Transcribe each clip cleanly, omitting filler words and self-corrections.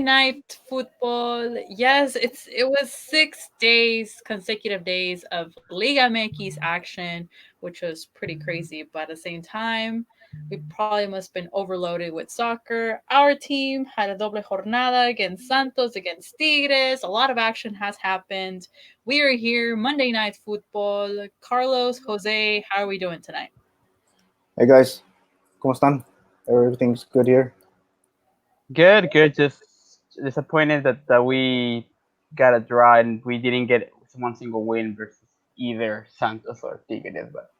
Night Football. Yes, it was 6 days, consecutive days of Liga MX action, which was pretty crazy. But at the same time, we probably must have been overloaded with soccer. Our team had a doble jornada against Santos, against Tigres. A lot of action has happened. We are here, Monday Night Football. Carlos, Jose, how are we doing tonight? Hey guys, ¿cómo están? Everything's good here. Good, good. Just disappointed that we got a draw and we didn't get one single win versus either Santos or Tigres, but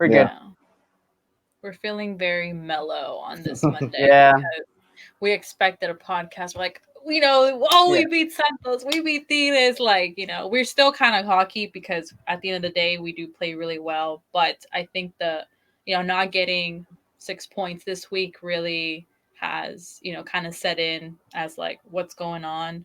we're Yeah, good. Yeah. We're feeling very mellow on this Monday Yeah, because we expected a podcast. We're like, oh, yeah. we beat Santos, we beat Tigres. Like, we're still kind of hockey because at the end of the day, we do play really well. But I think not getting 6 points this week really has, kind of set in as like what's going on.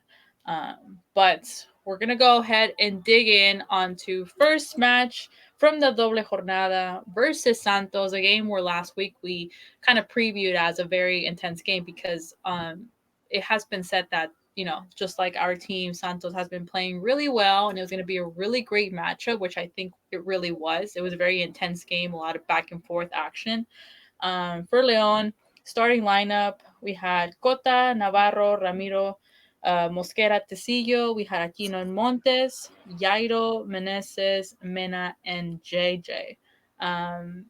But we're going to go ahead and dig in onto first match from the doble jornada versus Santos, a game where last week we kind of previewed as a very intense game because it has been said that just like our team, Santos has been playing really well, and it was going to be a really great matchup, which I think it really was. It was a very intense game, a lot of back and forth action. For Leon, starting lineup, we had Cota, Navarro, Ramiro, Mosquera, Tecillo. We had Aquino and Montes, Jairo, Meneses, Mena, and JJ. Um,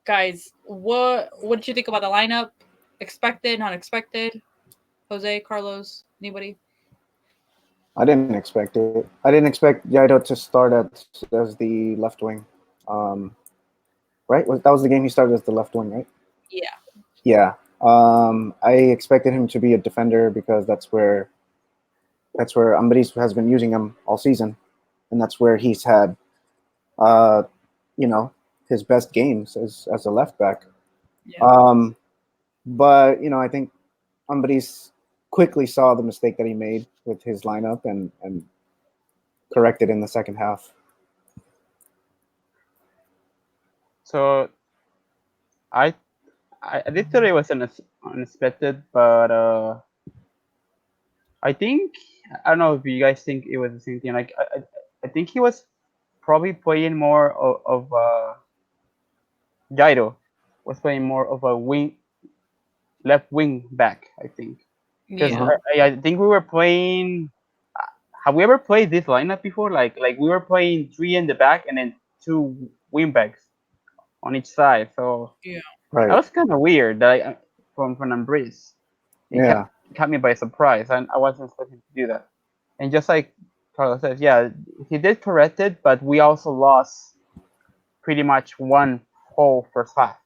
Guys, what did you think about the lineup? Expected, not expected? Jose, Carlos, anybody? I didn't expect it. I didn't expect Jairo to start as the left wing. Um, right? That was the game he started as the left wing, right? Yeah, Yeah. I expected him to be a defender because that's where Ambris has been using him all season, and that's where he's had uh, you know his best games as a left back. yeah, Um, but I think Ambris quickly saw the mistake that he made with his lineup and corrected in the second half. So I I did thought it was unexpected, but I think I don't know if you guys think it was the same thing. Like I think he was probably playing more of Jairo was playing more of a left wing back. I think because yeah. Uh-huh. I think we were playing. Have we ever played this lineup before? Like we were playing three in the back and then two wing backs on each side. So Yeah. that Right. was kind of weird. That from Ambris, it Yeah. caught me by surprise, and I wasn't expecting to do that. And just like Carlos says, yeah, he did correct it, but we also lost pretty much one whole first half.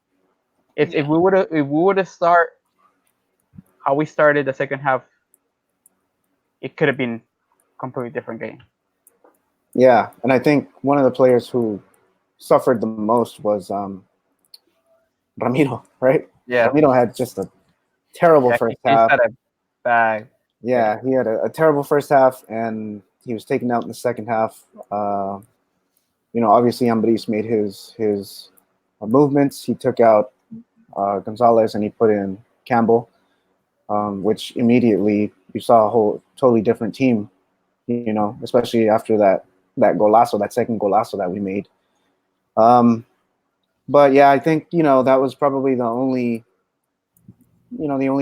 If Yeah. we would have start how we started the second half, it could have been completely different game. Yeah. And I think one of the players who suffered the most was Ramiro. Right. Yeah, Ramiro had just a terrible yeah, first he's half. had a bad. Yeah, Yeah, he had a terrible first half, and he was taken out in the second half. Obviously, Ambris made his movements. He took out Gonzalez and he put in Campbell, which immediately you saw a whole totally different team. Especially after that golazo, that second golazo that we made. Um, but yeah, I think that was probably the only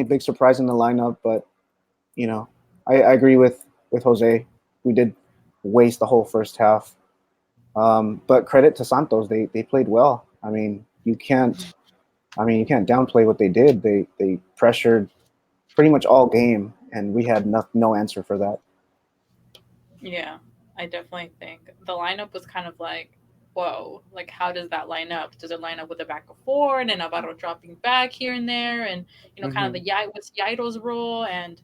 big surprise in the lineup. But you know, I agree with Jose. We did waste the whole first half. But credit to Santos, they played well. You can't downplay what they did. They pressured pretty much all game, and we had no answer for that. Yeah, I definitely think the lineup was kind of like, whoa, like how does that line up? Does it line up with a back of four and then Navarro dropping back here and there, and kind of hmm what's Yairo's role? And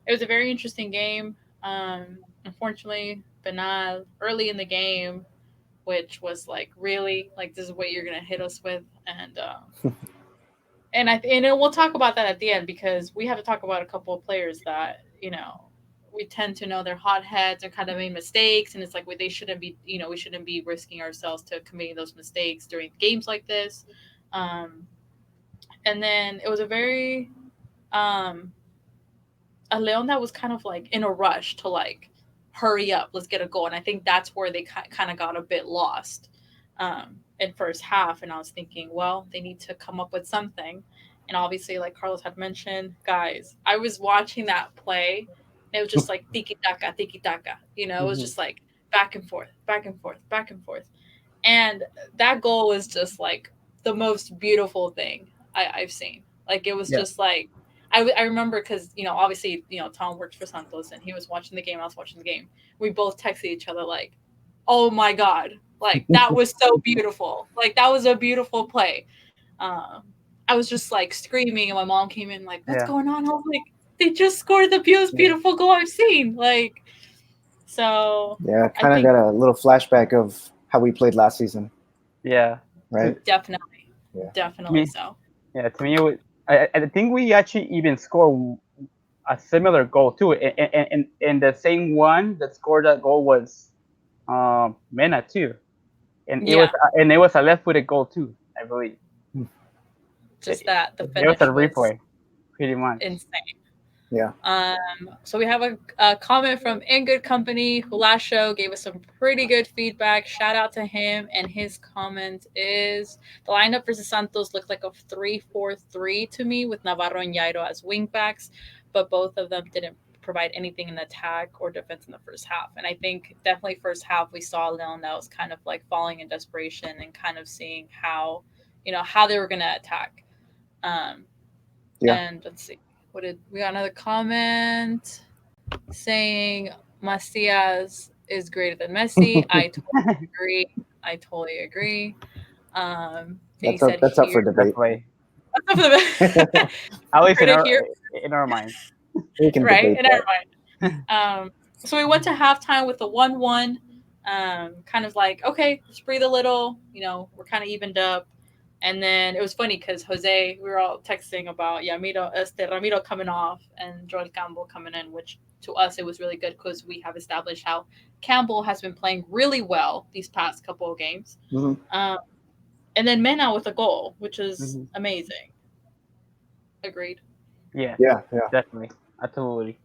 it was a very interesting game. Unfortunately, Benal early in the game, which was like really like this is what you're gonna hit us with, and we'll talk about that at the end because we have to talk about a couple of players that we tend to know they're hotheads and kind of made mistakes, and it's like they shouldn't be. We shouldn't be risking ourselves to committing those mistakes during games like this. Um, and then it was a very um, a Leon that was kind of like in a rush to like hurry up, let's get a goal. And I think that's where they kind of got a bit lost in first half. And I was thinking, well, they need to come up with something. And obviously, like Carlos had mentioned, guys, I was watching that play. And it was just like tiki taka. You know, it was Hmm. just like back and forth, back and forth, back and forth. And that goal was just like the most beautiful thing I've seen. Like it was Yeah. just like I remember because obviously Tom works for Santos and he was watching the game. I was watching the game. We both texted each other like, "Oh my god!" Like that was so beautiful. Like that was a beautiful play. Um, I was just like screaming, and my mom came in like, "What's Yeah. going on?" I was like, "They just scored the most Yeah. beautiful goal I've seen." Like so, Yeah, I kind of think got a little flashback of how we played last season, Yeah. right? definitely, Yeah. To definitely me, so. yeah. To me, I think we actually even scored a similar goal too, and the same one that scored that goal was Mena too, Yeah, and it was a left-footed goal too, I believe. just that the It was a finish was replay, pretty much. insane. Yeah. So we have a comment from In Good Company who last show gave us some pretty good feedback. Shout out to him. And his comment is the lineup versus Santos looked like a 3-4-3 to me with Navarro and Jairo as wingbacks, but both of them didn't provide anything in attack or defense in the first half. And I think definitely first half we saw Leon that was kind of like falling in desperation and kind of seeing how they were going to attack. Um, Yeah. and let's see. What did we got another comment saying Macias is greater than Messi. I totally agree. I totally agree. He said That's up here for debate. Definitely, the at least critic here, in our minds. We can right? debate In our that. mind. So we went to halftime with a 1-1. Kind of like, okay, let's breathe a little. We're kind of evened up. And then it was funny because Jose, we were all texting about Ramiro coming off and Joel Campbell coming in, which to us it was really good because we have established how Campbell has been playing really well these past couple of games. Hmm. And then Mena with a goal, which is Hmm. amazing. Agreed. Yeah, Yeah. Yeah. definitely, absolutely.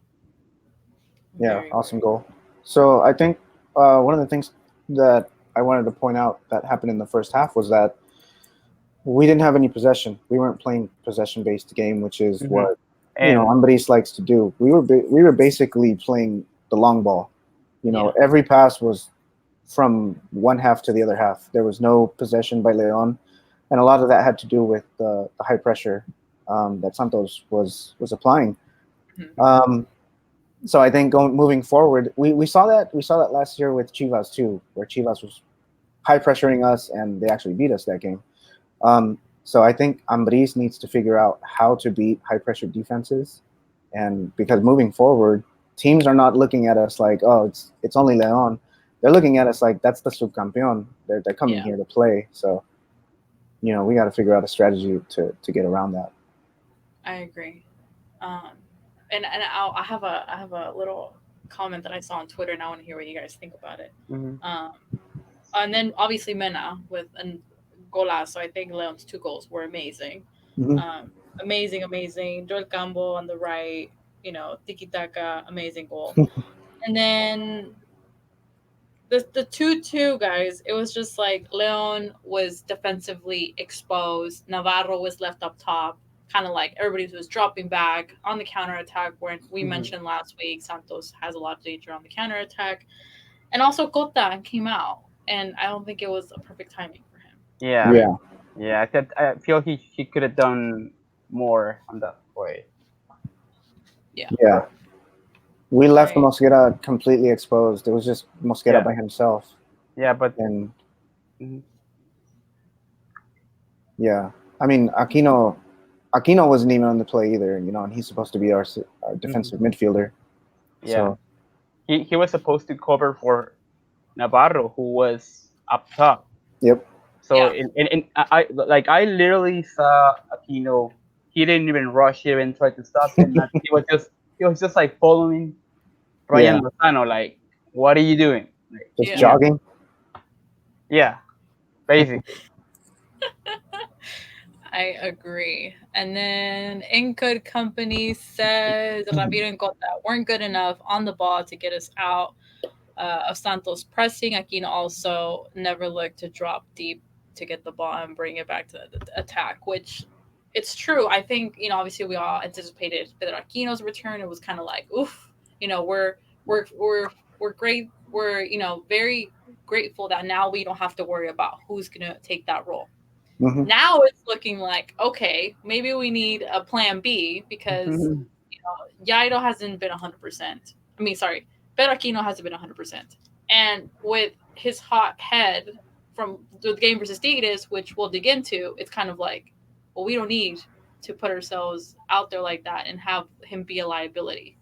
Yeah. Very Awesome great. goal. So I think one of the things that I wanted to point out that happened in the first half was that we didn't have any possession. We weren't playing possession-based game, which is Hmm. what And Ambris likes to do. We were basically playing the long ball. Yeah. Every pass was from one half to the other half. There was no possession by Leon, and a lot of that had to do with the high pressure that Santos was applying. Mhm. Um, so I think moving forward, we saw that last year with Chivas too, where Chivas was high pressuring us, and they actually beat us that game. So I think Ambris needs to figure out how to beat high pressure defenses, and because moving forward, teams are not looking at us like, oh, it's only Leon. They're looking at us like that's the subcampeon. They're coming Yeah, here to play. So we got to figure out a strategy to get around that. I agree. Um, and I have a little comment that I saw on Twitter, and I want to hear what you guys think about it. mhm. Um, and then obviously Mena with an golazo. I think Leon's two goals were amazing. Hmm. Amazing, amazing. Joel Campbell on the right, tiki taka, amazing goal. And then the 2-2 guys, it was just like Leon was defensively exposed. Navarro was left up top, kind of like everybody was dropping back on the counter attack. Where we Mhm. mentioned last week, Santos has a lot of danger on the counter attack, and also Cota came out, and I don't think it was a perfect timing for him. Yeah, Yeah, yeah. I feel he could have done more on that play. Yeah, yeah. We left I Mosquera completely exposed. It was just Mosquera Yeah, by himself, yeah, but and mhm. yeah, I mean Aquino wasn't even on the play either, and he's supposed to be our Mhm. defensive midfielder. Yeah, So, he was supposed to cover for Navarro, who was up top. yep. So yeah, I literally saw Aquino. He didn't even rush. He didn't try to stop him. He was just like following Yeah, Brian Lozano. Like, what are you doing? Like, just yeah. move. jogging. Yeah, basically. I agree. And then In Good Company says Ramiro and Cota weren't good enough on the ball to get us out of Santos pressing. Aquino also never looked to drop deep to get the ball and bring it back to the attack, which it's true. I think, obviously we all anticipated Pedro Aquino's return. It was kind of like, oof, we're we're we're great. We're, very grateful that now we don't have to worry about who's gonna take that role. Hmm. Now it's looking like, okay, maybe we need a plan B because Jairo hasn't been 100%. I mean, sorry, Berraquino hasn't been 100%. And with his hot head from the game versus Tigres, which we'll dig into, it's kind of like, well, we don't need to put ourselves out there like that and have him be a liability.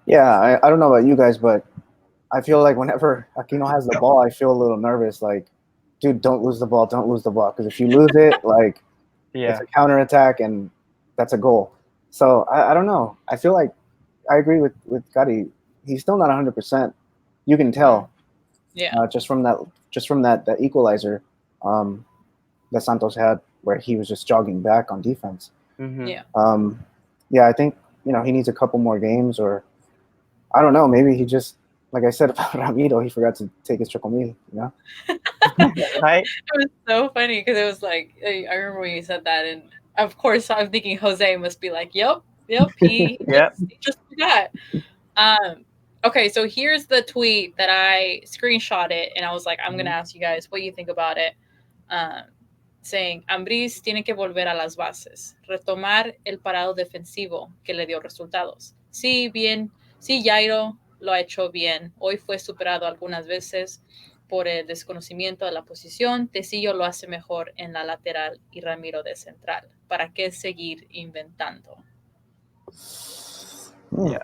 Yeah, I don't know about you guys, but I feel like whenever Aquino has the ball, I feel a little nervous. Like, dude, don't lose the ball, don't lose the ball, because if you lose it, like, it's Yeah. a counterattack and that's a goal. So I don't know. I feel like I agree with Gotti. He's still not 100%. You can Mm, tell yeah. just from that equalizer um, that Santos had, where he was just jogging back on defense. Hmm. Yeah. Um, yeah, I think he needs a couple more games, or I don't know. Maybe he just, like I said about Ramiro, he forgot to take his chocomil. Right? It was so funny because it was like I remember when you said that, and of course I'm thinking Jose must be like, "Yep, yep, he Yeah. he just forgot." Um, okay, so here's the tweet that I screenshotted, and I was like, I'm gonna Mhm. ask you guys what you think about it. Um, Saying, Ambriz tiene que volver a las bases, retomar el parado defensivo que le dio resultados. Sí, Jairo lo ha hecho bien. Hoy fue superado algunas veces por el desconocimiento de la posición. Tecillo lo hace mejor en la lateral y Ramiro de central. ¿Para qué seguir inventando? Hmm, Yeah.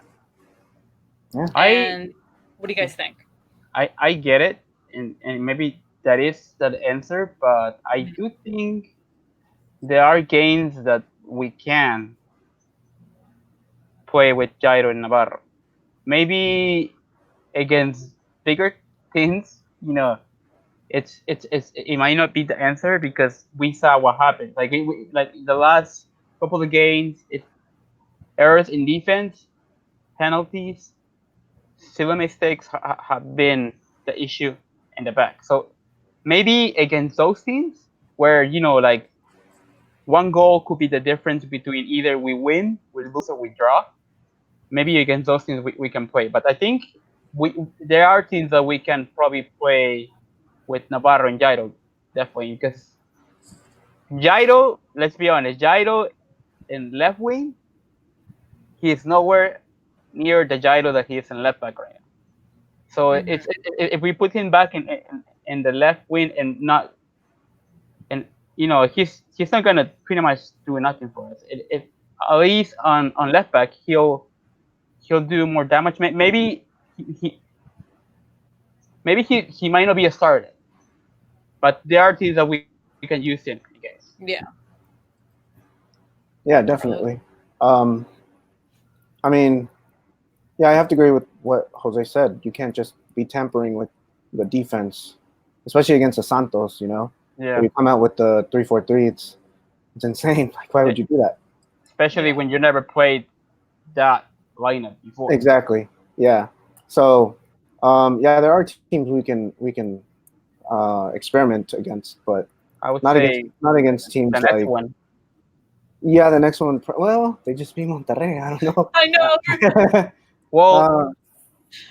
yeah. I And what do you guys think? I get it, and maybe that is the answer, but I do think there are games that we can play with Jairo and Navarro. Maybe against bigger teams, it might not be the answer because we saw what happened. Like like the last couple of games, it errors in defense, penalties, silly mistakes have been the issue in the back. So maybe against those teams where like one goal could be the difference between either we win, we lose, or we draw. Maybe against those teams we can play. But I think there are teams that we can probably play with Navarro and Jairo definitely because Jairo, let's be honest, Jairo in left wing, he is nowhere near the Jairo that he is in left back right now. So Mm-hmm. if we put him back in the left wing and not and he's not gonna pretty much do nothing for us. If at least on left back he'll do more damage. He maybe he might not be a starter, but there are teams that we can use him against. Yeah. Yeah, Uh, definitely. Um, I mean, yeah, I have to agree with what Jose said. You can't just be tampering with the defense, especially against the Santos. Where Yeah, you come out with the 3-4-3. It's insane. Like, why e- would you do that? especially yeah. when you never played that lineup before. Exactly. Yeah. So, yeah, there are teams we can experiment against, but I would not against say not against the teams next like, one. yeah, the next one. Well, they just beat Monterrey. I don't know. I know. Well, uh,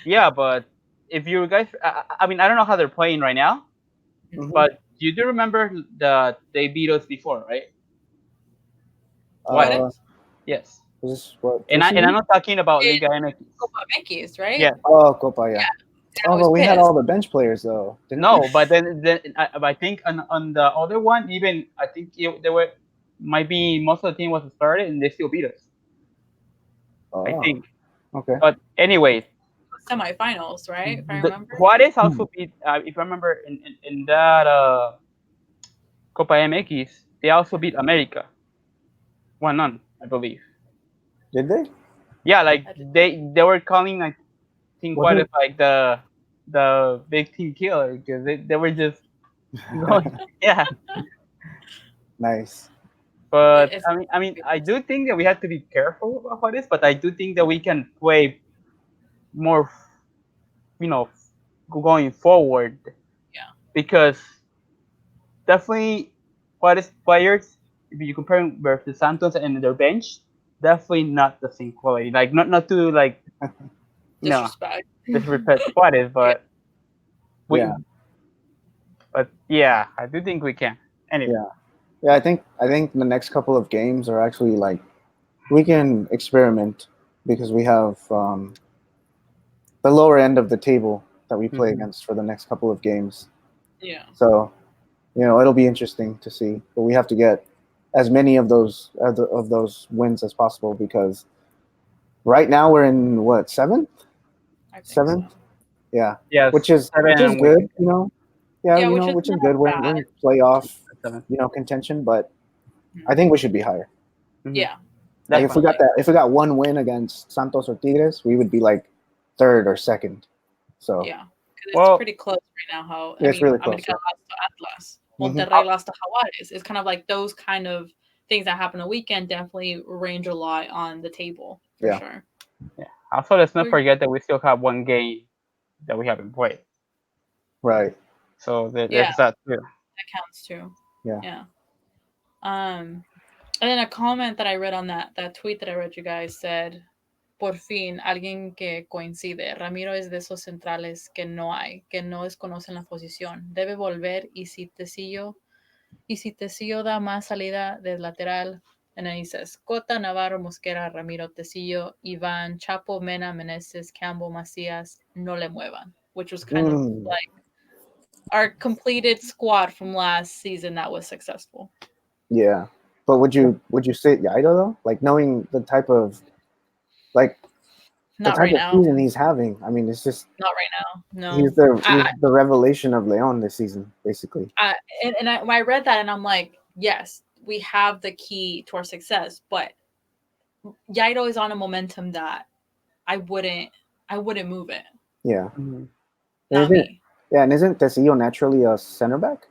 yeah, but if you guys, I mean, I don't know how they're playing right now, mhm. but you do remember that they beat us before, right? Twice. uh, Juarez? Yes. is this what And I'm preseason? not talking about In Liga MX. Copa MX, right? Yeah. Oh, Copa, yeah. Yeah. And I Oh, was but we had all pissed. the bench players though, didn't we? No, but then I think on the other one, even I think there were might be most of the team was started and they still beat us. I Oh, think. okay. But anyway, Semifinals, right? If I the remember. Juarez Hmm. also beat. If I remember in that Copa MX, they also beat America 1-0, I believe. Did they? Yeah, like I did- they were calling I think Juarez Wasn't like the big team killer because they were just going. Yeah, Nice. But It's I do think that we have to be careful about this. But I do think that we can play more, you know, going forward yeah, because definitely Juarez players, if you compare them versus Santos and their bench, definitely not the same quality. Like not to like you know disrespect. disrespect Juarez, Yeah, Yeah. we but yeah, I do think we can. Anyway, Yeah. Yeah. I think the next couple of games are actually like we can experiment because we have the lower end of the table that we play hmm against for the next couple of games. yeah, So it'll be interesting to see. But we have to get as many of those wins as possible because right now we're in what seventh, I think so. seventh, yeah, yes, which is seven we good. Yeah, Yeah, which is which is not good. We're bad. in playoff, seven. contention, but I Mhm. think we should be higher. hmm Yeah, Like if we got Definitely. definitely. that, if we got one win against Santos or Tigres, we would be like third or second. So Yeah, because it's Well, pretty close right now. How I it's mean, really close. America Yeah. lost to Atlas, Hmm. uh, Monterrey lost to Juarez. It's kind of like those kind of things that happen a weekend definitely range a lot on the table for Yeah. sure. yeah. Also, let's not We forget that we still have one game that we haven't played. Right. So yeah, there's that too. that counts too. Yeah. Yeah. Um, and then a comment that I read on that tweet that I read you guys said, por fin alguien que coincide. Ramiro es de esos centrales que no hay, que no desconocen la posición. Debe volver y si Tecillo da más salida del lateral. And then he says, Cota, Navarro, Mosquera, Ramiro, Tecillo, Iván, Chapo, Mena, Meneses, Campbell, Macías, no le muevan. Which was kind of Mm, like our completed squad from last season that was successful. yeah. But would you sit Yaido though? Like knowing like the Not type right of now. season he's having. I mean, it's just Not right now. he's No. the I, he's the revelation of Leon this season, basically. I when I read that and I'm like, yes, we have the key to our success, but Yaido is on a momentum that I wouldn't I wouldn't move it. Yeah. hmm And Not isn't me. yeah, and isn't Tecillo naturally a center back?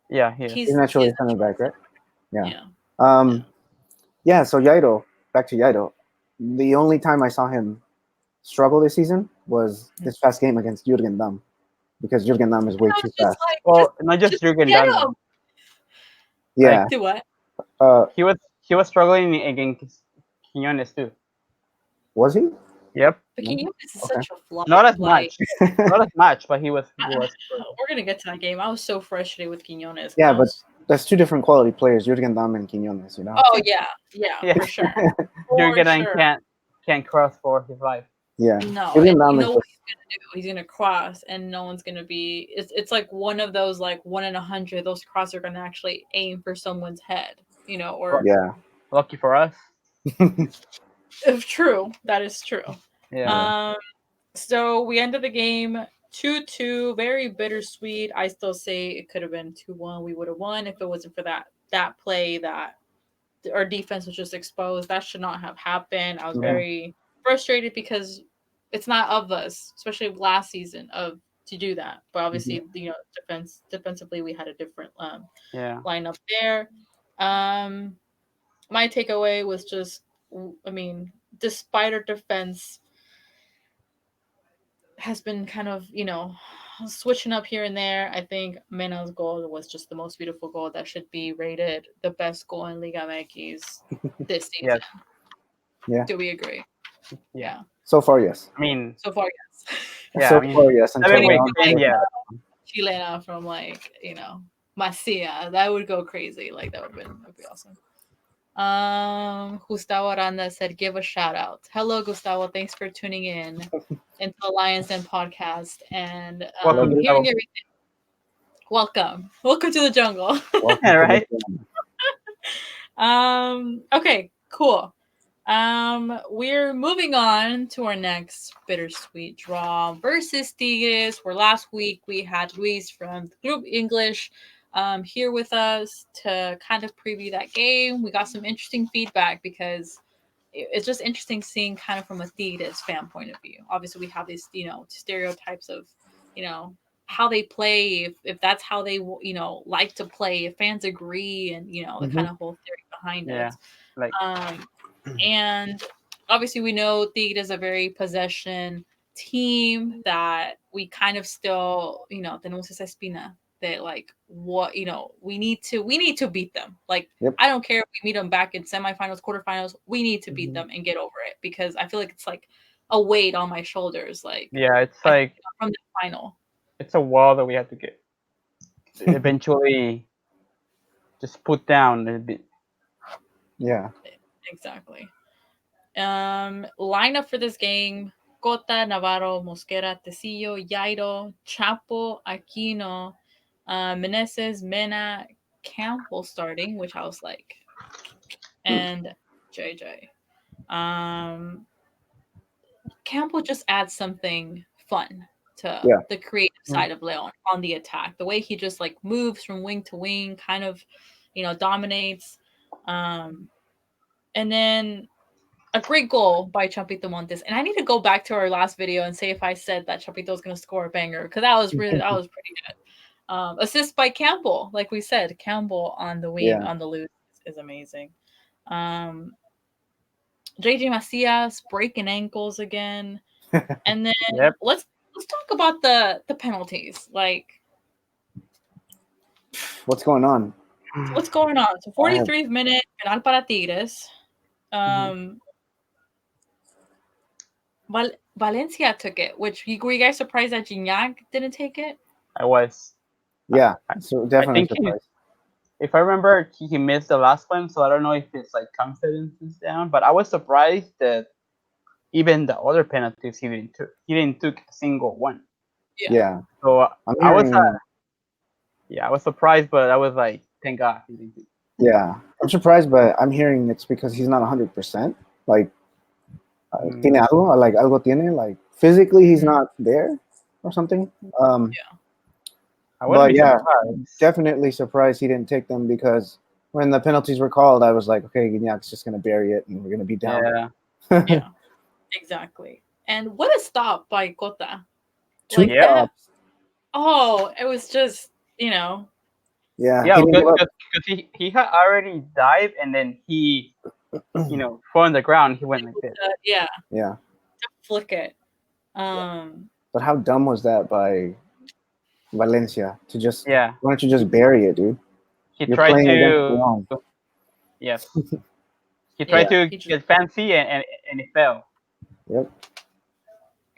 Yeah, he is. He's He naturally is a center back, right? Yeah. yeah. Yeah. Um. Yeah. So Yaido, back to Yaido. The only time I saw him struggle this season was this past game against Jurgen Damm because Jurgen Damm is way I too was just fast. like, Well, not just just Jurgen get Damm. him. Yeah. Like Do what? Uh. he was struggling against Quinones too. Was he? Yep. But No? Quinones is Okay. such a flop. Not as Like much. Not as much, but he was struggling. we're gonna get to that game. I was so frustrated with Quinones because Yeah, I but was. that's two different quality players, Jurgen Damm and Quinones. Oh yeah, yeah, Yeah. for sure, for Jurgen Damm sure. can't cross for his life. Yeah. No, and Jurgen you Damm is know what just he's gonna do? He's gonna cross, and no one's gonna be. It's like one of those like 1 in 100. Those crosses are gonna actually aim for someone's head, or yeah. Lucky for us. if true, that is true. Yeah. Yeah. Um, so we ended the game 2-2, very bittersweet. I still say it could have been 2-1. We would have won if it wasn't for that play that our defense was just exposed. That should not have happened. I was Mhm. very frustrated because it's not of us, especially last season, of to do that. But Mhm. obviously, defensively, we had a different Yeah. lineup there. Um, my takeaway was just, I mean, despite our defense has been kind of, switching up here and there. I think Mena's goal was just the most beautiful goal that should be rated the best goal in Liga MX this season. Yes. Yeah. Do we agree? Yeah. Yeah. So far, yes. I mean, So far, yes. yeah. So I mean, far, yes. Until 7 Bring it weeks Leon to like in. shows Yeah. that. Chilena from like, Macia. That would go crazy. Like that'd be awesome. Gustavo Aranda said, give a shout out. Hello, Gustavo. Thanks for tuning in into the Lions Den podcast and Welcome, Hello, hearing Gustavo. everything. Welcome to the jungle. welcome Yeah. to the Right. team. Okay, cool. We're moving on to our next bittersweet draw versus Tigres. Where last week we had Luis from Group English here with us to kind of preview that game. We got some interesting feedback because it's just interesting seeing kind of from a Tigres fan point of view. Obviously, we have these stereotypes of you know how they play, if that's how they like to play, if fans agree, and the Hmm. kind of whole theory behind Yeah, it. like Um, and obviously, we know Tigres is a very possession team that we kind of still, tenemos esa espina that like what we need to beat them. Like Yep. I don't care if we meet them back in semifinals, quarterfinals. We need to beat Hmm. them and get over it because I feel like it's like a weight on my shoulders. Like yeah, it's I think like from the final. it's a wall that we have to get eventually just put down a bit. Yeah. Exactly. Lineup for this game: Cota, Navarro, Mosquera, Tecillo, Jairo, Chapo, Aquino, Meneses, Mena, Campbell starting, which I was like, and JJ. Um, Campbell just adds something fun to Yeah. the creative Mm. side of Leon on the attack. The way he just like moves from wing to wing, kind of, dominates. Um, and then a great goal by Champito Montes. And I need to go back to our last video and say if I said that Champito was going to score a banger because that was pretty good. Assist by Campbell, like we said, Campbell on the wing Yeah. on the loose is amazing. Um, JJ Macias breaking ankles again, and then Yep. let's talk about the penalties. Like What's going on? what's going on? So I have. 43th minute, penal para Tigres. Mhm. Um, Valencia took it, which were you guys surprised that Gignac didn't take it? I was. I, Yeah. I So I definitely think he, surprised. if I remember, he missed the last one, so I don't know if his like confidence is down. But I was surprised that even the other penalties he didn't took a single one. Yeah. Yeah. So I'm I was hearing. yeah, I was surprised, but I was like, thank God he didn't. Yeah. I'm surprised, but I'm hearing it's because he's not 100%. Like, tiene Mm, algo, like algo tiene, like physically he's Mhm. not there or something. Um, I wouldn't but be yeah, surprised. definitely surprised he didn't take them because when the penalties were called, I was like, okay, Guignac's just gonna bury it and we're gonna be down. Yeah, Yeah. Exactly. And what a stop by Cota. Two Like yep, that. stops. Oh, it was just, Yeah, yeah, he didn't give up. because he had already dived and then he fell on the ground. He went like this. yeah, Yeah, flick it. Um, but how dumb was that by Valencia to just? Yeah, Why don't you just bury it, dude? he You're tried playing against to Leon. yes, he tried yeah, Yeah. to he just get fancy and it fell. Yep.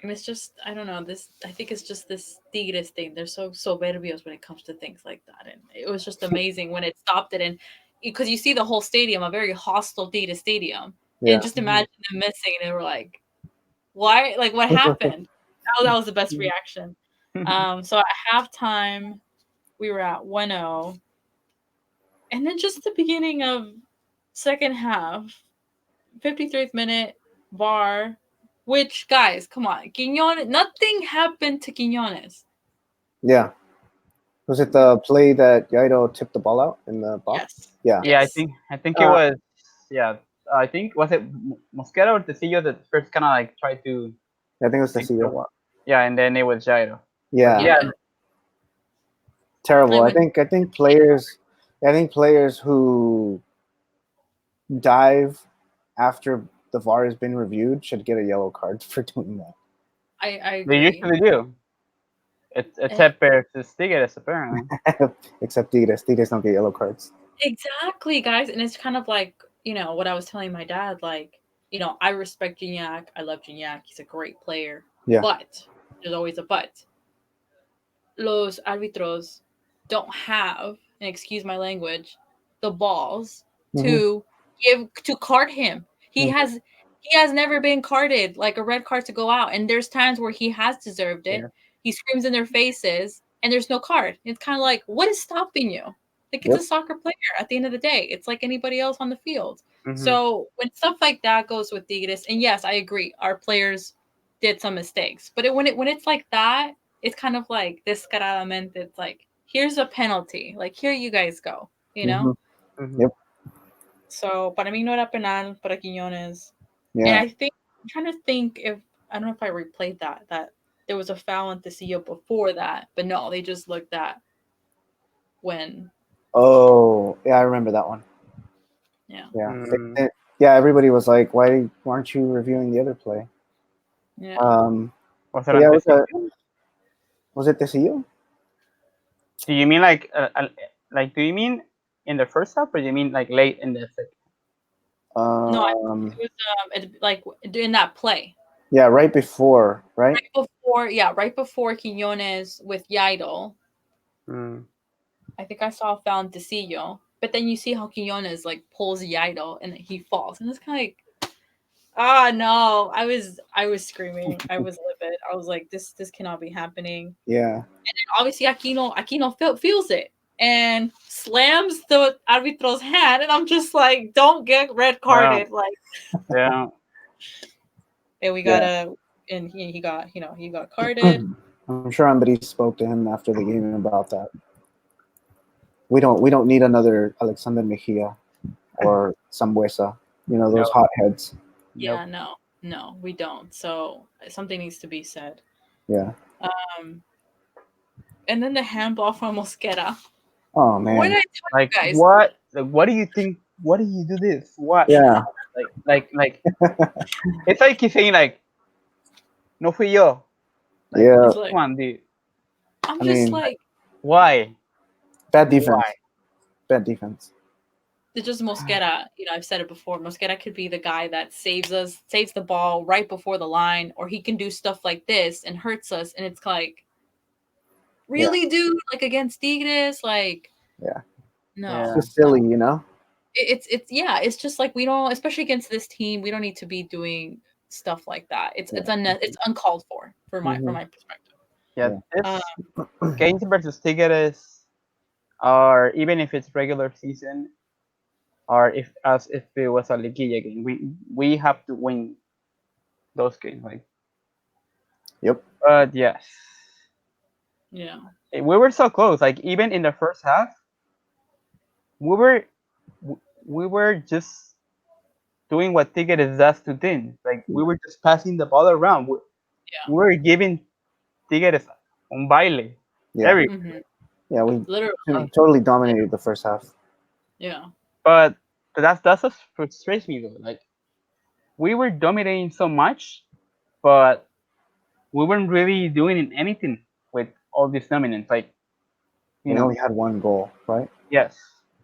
and it's just I don't know this. I think it's just this Tigres thing. They're so soberbios when it comes to things like that, and it was just amazing when it stopped it, and because you see the whole stadium, a very hostile Tigres stadium, and Yeah. just Mhm. imagine them missing, and they were like, "Why? Like, what happened?" That was the best reaction. So at halftime, we were at 1-0, and then just the beginning of second half, 53rd minute, VAR, which guys, come on, Quinones, nothing happened to Quinones. Yeah. Was it the play that Jairo tipped the ball out in the box? Yes, Yeah. Yeah, yes, I think it Uh, was yeah. I think was it Mosquera or Tecillo that first kind of like tried to I think it was the take the CEO. one. Yeah, and then it was Jairo. But Yeah. yeah, yeah. Terrible. I I went. think. I think players. I think players who dive after the VAR has been reviewed should get a yellow card for doing I they agree. usually do. It's Eh, except versus Tigres apparently. that. Except Tigres. Tigres don't get yellow cards. exactly, guys, and it's kind of like what I was telling my dad. Like I respect Gignac. I love Gignac. He's a great player, Yeah. but there's always a but. Los árbitros don't have, and excuse my language, the balls Hmm. to card him. He Hmm. has he has never been carded like a red card to go out, and there's times where he has deserved it. Yeah. He screams in their faces, and there's no card. It's kind of like, what is stopping you? Like it's a Yep. soccer player. At the end of the day, it's like anybody else on the field. Hmm. So when stuff like that goes with Tigres, and yes, I agree, our players did some mistakes, but when it's like that, it's kind of like descaradamente. It's like here's a penalty. Like here you guys go. Hmm. Hmm. Yep. So para mí no era penal para Quiñones, and Yeah. I think I'm trying to think if I don't know if I replayed that. there was a foul on Tecillo before that, but no, they just looked at when Oh, yeah, I remember that one. yeah Yeah, Mm, yeah. Everybody was like, "Why aren't you reviewing the other play?" yeah. Um, was it but on yeah, Tecillo? was it Tecillo? Do you mean like do you mean in the first half or do you mean like late in the second? No, Um, it was like in that play yeah, right before, right? right before Quinones with Yaidol. Mm. I think I saw a foul on Tecillo, but then you see how Quinones like pulls Yaidol and he falls, and it's kind of like no, I was screaming. I was livid. I was like, this cannot be happening. Yeah, And obviously Aquino feels it and slams the arbitro's hand, and I'm just like, don't get red Yeah, carded. Like, yeah. and we yeah. gotta, and he got, he got carded. I'm sure Ambry spoke to him after the game about that. We don't need another Alexander Mejia or Sambuesa. You know those Nope, hotheads. nope. Yeah, no, we don't. So something needs to be said. Yeah. Um, and then the handball from Mosquera. Oh What did man. I tell Like you guys? what? Like what do you think? What do you do this? What? Yeah. Like it's like he's saying like no fui yo. Like Yeah. It's like, come on, dude. I'm I just mean, like, Why? bad Why? defense. Bad defense. it's just Mosquera. I've said it before. Mosquera could be the guy that saves the ball right before the line, or he can do stuff like this and hurts us. And it's like, Yeah. really, dude? Like against Tigres? Like, Yeah. It's Yeah. no, just no. silly, you know. It's yeah. It's just like we don't, especially against this team, we don't need to be doing stuff like that. Yeah. It's uncalled for Hmm. my perspective. Yeah. Yeah. Uh, This games versus Tigres are even if it's regular season or if it was a liguilla game, we have to win those games. Like, Yep. but yes, yeah, we were so close. Like even in the first half, we were we were just doing what Tigres does to teams. Like we were just passing the ball around. We yeah, were giving Tigres un baile. Yeah. Every hmm Yeah. We literally, totally dominated the first half. yeah, but that's what frustrates me though. Like we were dominating so much, but we weren't really doing anything with all these dominance. Like you We know, only had one goal, right? yes,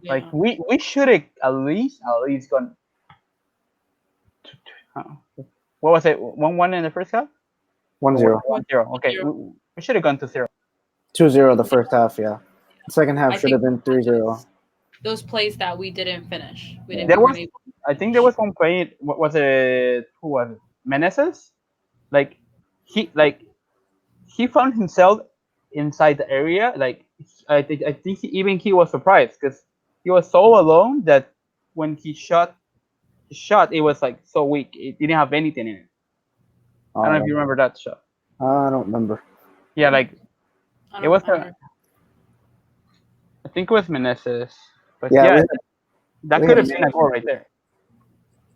like yeah. we should have at least gone. Uh, what was it? 1-1 in the first half? One Or zero. 1-0? Okay, Zero. we should have gone to 0. 2-0 the first half. Yeah. The second half I should think have been 3-0. those plays that we didn't finish, Yeah. we There weren't was, able I to think there finish. was one play. What was it? Who was it? Meneses? Like like he found himself inside the area. Like I think he was surprised because he was so alone that when he shot, it was like so weak. It didn't have anything in it. I don't know if you Oh, remember that shot. I don't remember. Yeah, like it was I don't a. remember. I think it was Meneses, but Yeah, yeah, that we could had have Because been a goal right there.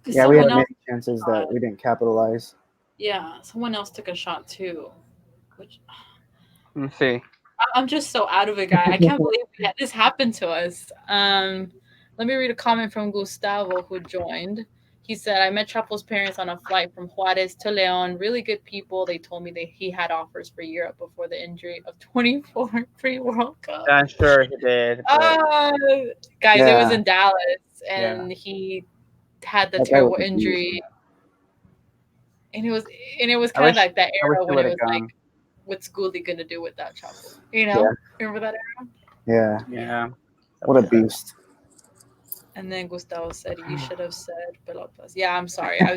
because yeah we someone had else, many chances that we didn't capitalize. yeah, someone else took a shot too. Which Let me see. I'm just so out of it, guy. I can't believe this happened to us. Let me read a comment from Gustavo who joined. He said, "I met Chapo's parents on a flight from Juarez to Leon. Really good people. They told me that he had offers for Europe before the injury of 24 pre-World Cup. I'm sure he did, but Uh, guys, it was Yeah, in Dallas, yeah, and he had the that guy was terrible a beast. injury, and it was I kind of wish like that I wish era he when would it have was like, gone. what's Goldie gonna do with that Chapo? Yeah, Remember that era? yeah. Yeah, that What a was sad. beast. And then Gustavo said, "You should have said pelotas." Yeah, I'm sorry. I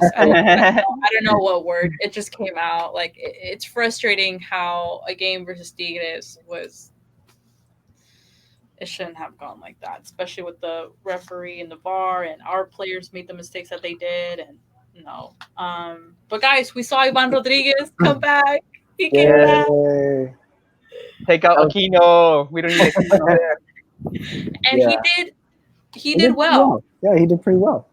don't know what word. It just came out. Like it's frustrating how a game versus Tigres was. It shouldn't have gone like that, especially with the referee and the VAR, and our players made the mistakes that they did. And no, but guys, we saw Ivan Rodriguez come back. He came Yeah, back, Yay! take out That was, Aquino. We don't need Aquino there. and yeah, he he did did pretty well. well. Yeah, he did pretty well.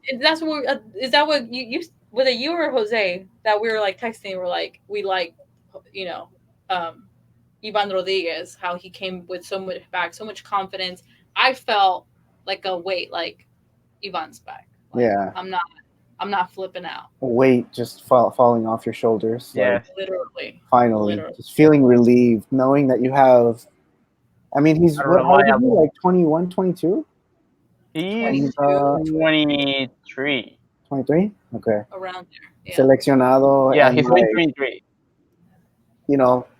And that's what is that what you was it you or Jose that we were like texting? We're like we like you know, um, Ivan Rodriguez, how he came with so much back, so much confidence. I felt like a weight, like Ivan's back. Like Yeah, I'm not flipping out. weight just falling off your shoulders. Like Yes, Literally, finally, literally. just feeling relieved, knowing that you have. I mean, he's a what? How old is he? reliable. Like 21, 22? He's 22, 23. 23? Okay. around there. Yeah, Seleccionado Yeah, and he's going like 23.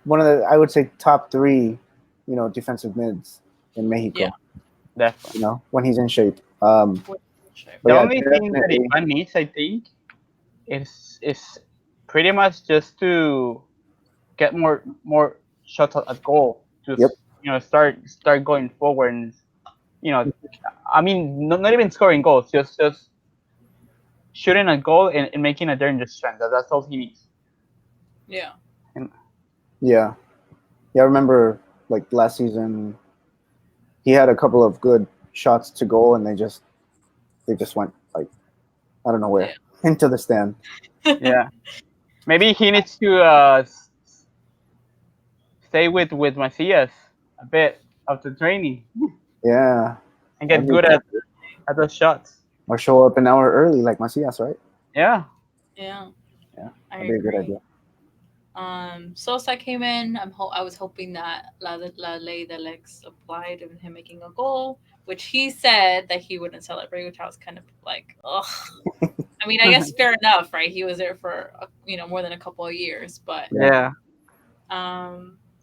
one of the I would say top three, defensive mids in yeah. Mexico. Definitely. When he's in shape. With shape. But The yeah, only thing that definitely. Ivan needs, I think, is pretty much just to get more shots at goal. Yep. Just start going forward and you know, I mean, not even scoring goals, just shooting a goal and making a dangerous strand. That's all he needs. Yeah, And Yeah. Yeah. I remember like last season, he had a couple of good shots to goal, and they just went like I don't know where into the stand. yeah. yeah, maybe he needs to stay with Macias a bit after training Yeah. and That'd get be good good. at those shots. Or show up an hour early like Macias, right? Yeah, Yeah, Yeah. I That'd be a good agree. idea. Sosa came in. I was hoping that La Ley del Ex applied and him making a goal, which he said that he wouldn't celebrate, which I was kind of like, ugh. I mean, I guess fair enough, right? He was there for more than a couple of years, but Yeah. yeah,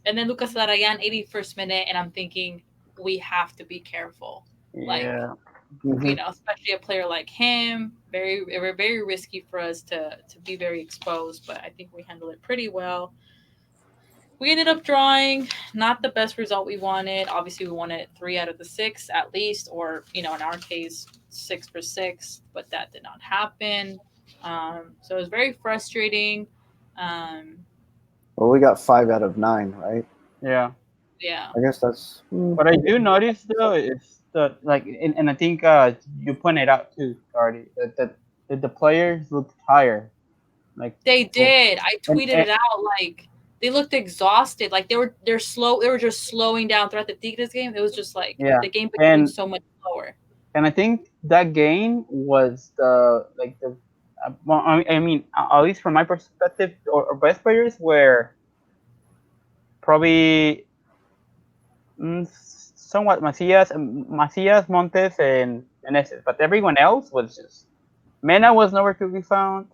and then Lucas Larayan, 81st minute, and I'm thinking we have to be careful, like yeah. Hmm. especially a player like him. Very risky for us to be very exposed, but I think we handled it pretty well. We ended up drawing not the best result we wanted. Obviously, we wanted 3 out of the 6 at least, or in our case, 6 for 6, but that did not happen. So it was very frustrating. Um, Well, we got 5 out of 9, right? Yeah. yeah, I guess that's. What I do notice though is that like, and I think you pointed out too, already that the players look tired. Like, they did. I tweeted and it out. Like they looked exhausted. Like they're slow. They were just slowing down throughout the Tigres game. It was just like yeah, the game became and so much slower. I think that game was the well, I mean, at least from my perspective, or best players were probably somewhat Macias, Montes, and Meneses, but everyone else was just Mena was nowhere to be found.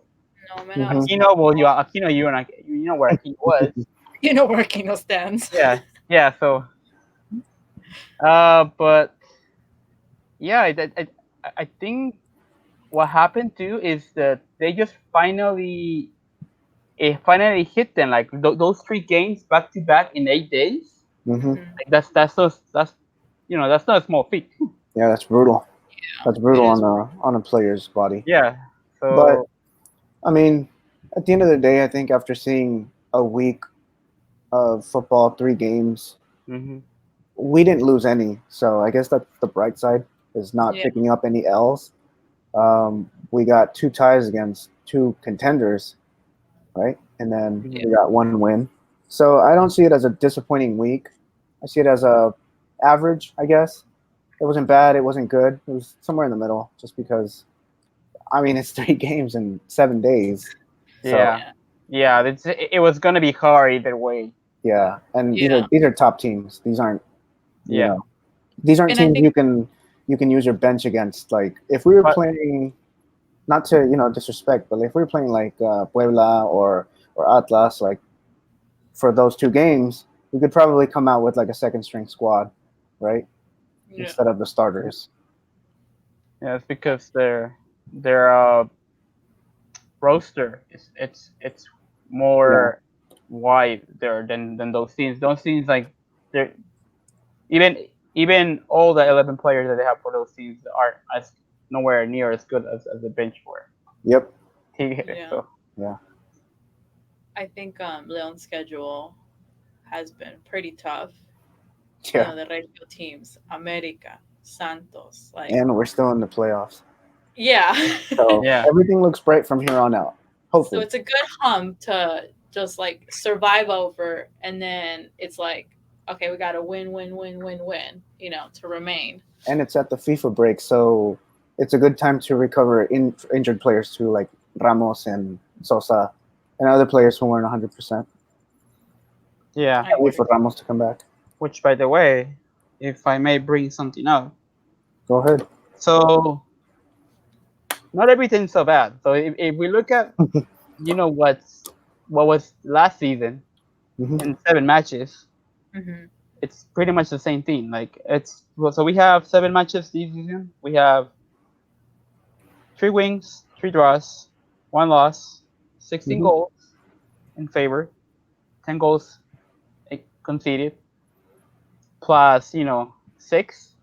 No, man, I Hmm. was Aquino, well, Aquino, you know where Aquino was. where Kino stands. Yeah, yeah. So, but yeah, I think what happened too is that they just finally it finally hit them like those 3 games back to back in 8 days. Hmm. Mhm. Like that's that's not a small feat. Yeah, that's brutal. That's It brutal is. on a player's body. Yeah. But So I mean, at the end of the day, I think after seeing a week of football, 3 games, hmm we didn't lose any. So I guess that's the bright side is not Yeah. picking up any L's. We got 2 ties against 2 contenders, right? And then mhm. we got 1 win. So I don't see it as a disappointing week. I see it as a average, I guess. It wasn't bad. It wasn't good. It was somewhere in the middle, just because. I mean, it's 3 games in 7 days. So Yeah, Yeah. yeah. It was gonna be hard either way. yeah, and these are Yeah. these are top teams. These aren't you Yeah, know these aren't And I teams think you can use your bench against. Like if we were but playing, not to disrespect, but if we were playing like Puebla or Atlas, like for those 2 games, we could probably come out with like a second string squad, right? yeah. Instead of the starters. yeah, it's because their roster is it's Yeah. more wide there than those teams. Those teams like they're even all the 11 players that they have for those teams aren't as nowhere near as good as the bench for Yep. Tigres. Yeah. So Yeah. I think Leon's schedule has been pretty tough. Yeah. The Regio teams, America, Santos, like And we're still in the playoffs. yeah. So yeah, everything looks bright from here on out. So Hopefully. it's a good hump just like survive over, and then it's like, okay, we got to win, win, win, win, win, to remain. And it's at the FIFA break, so it's a good time to recover injured players too, like Ramos and Sosa, and other players who weren't 100%. Yeah, I Can't wait agree. for Ramos to come back. which by the way, if I may bring something up, Go ahead. so not everything's so bad. So if we look at what was last season Hmm. in 7 matches, Hmm. it's pretty much the same thing. Like it's well, so we have 7 matches this season. We have 3 wins, 3 draws, 1 loss, 16 Hmm. goals in favor, 10 goals conceded, plus 6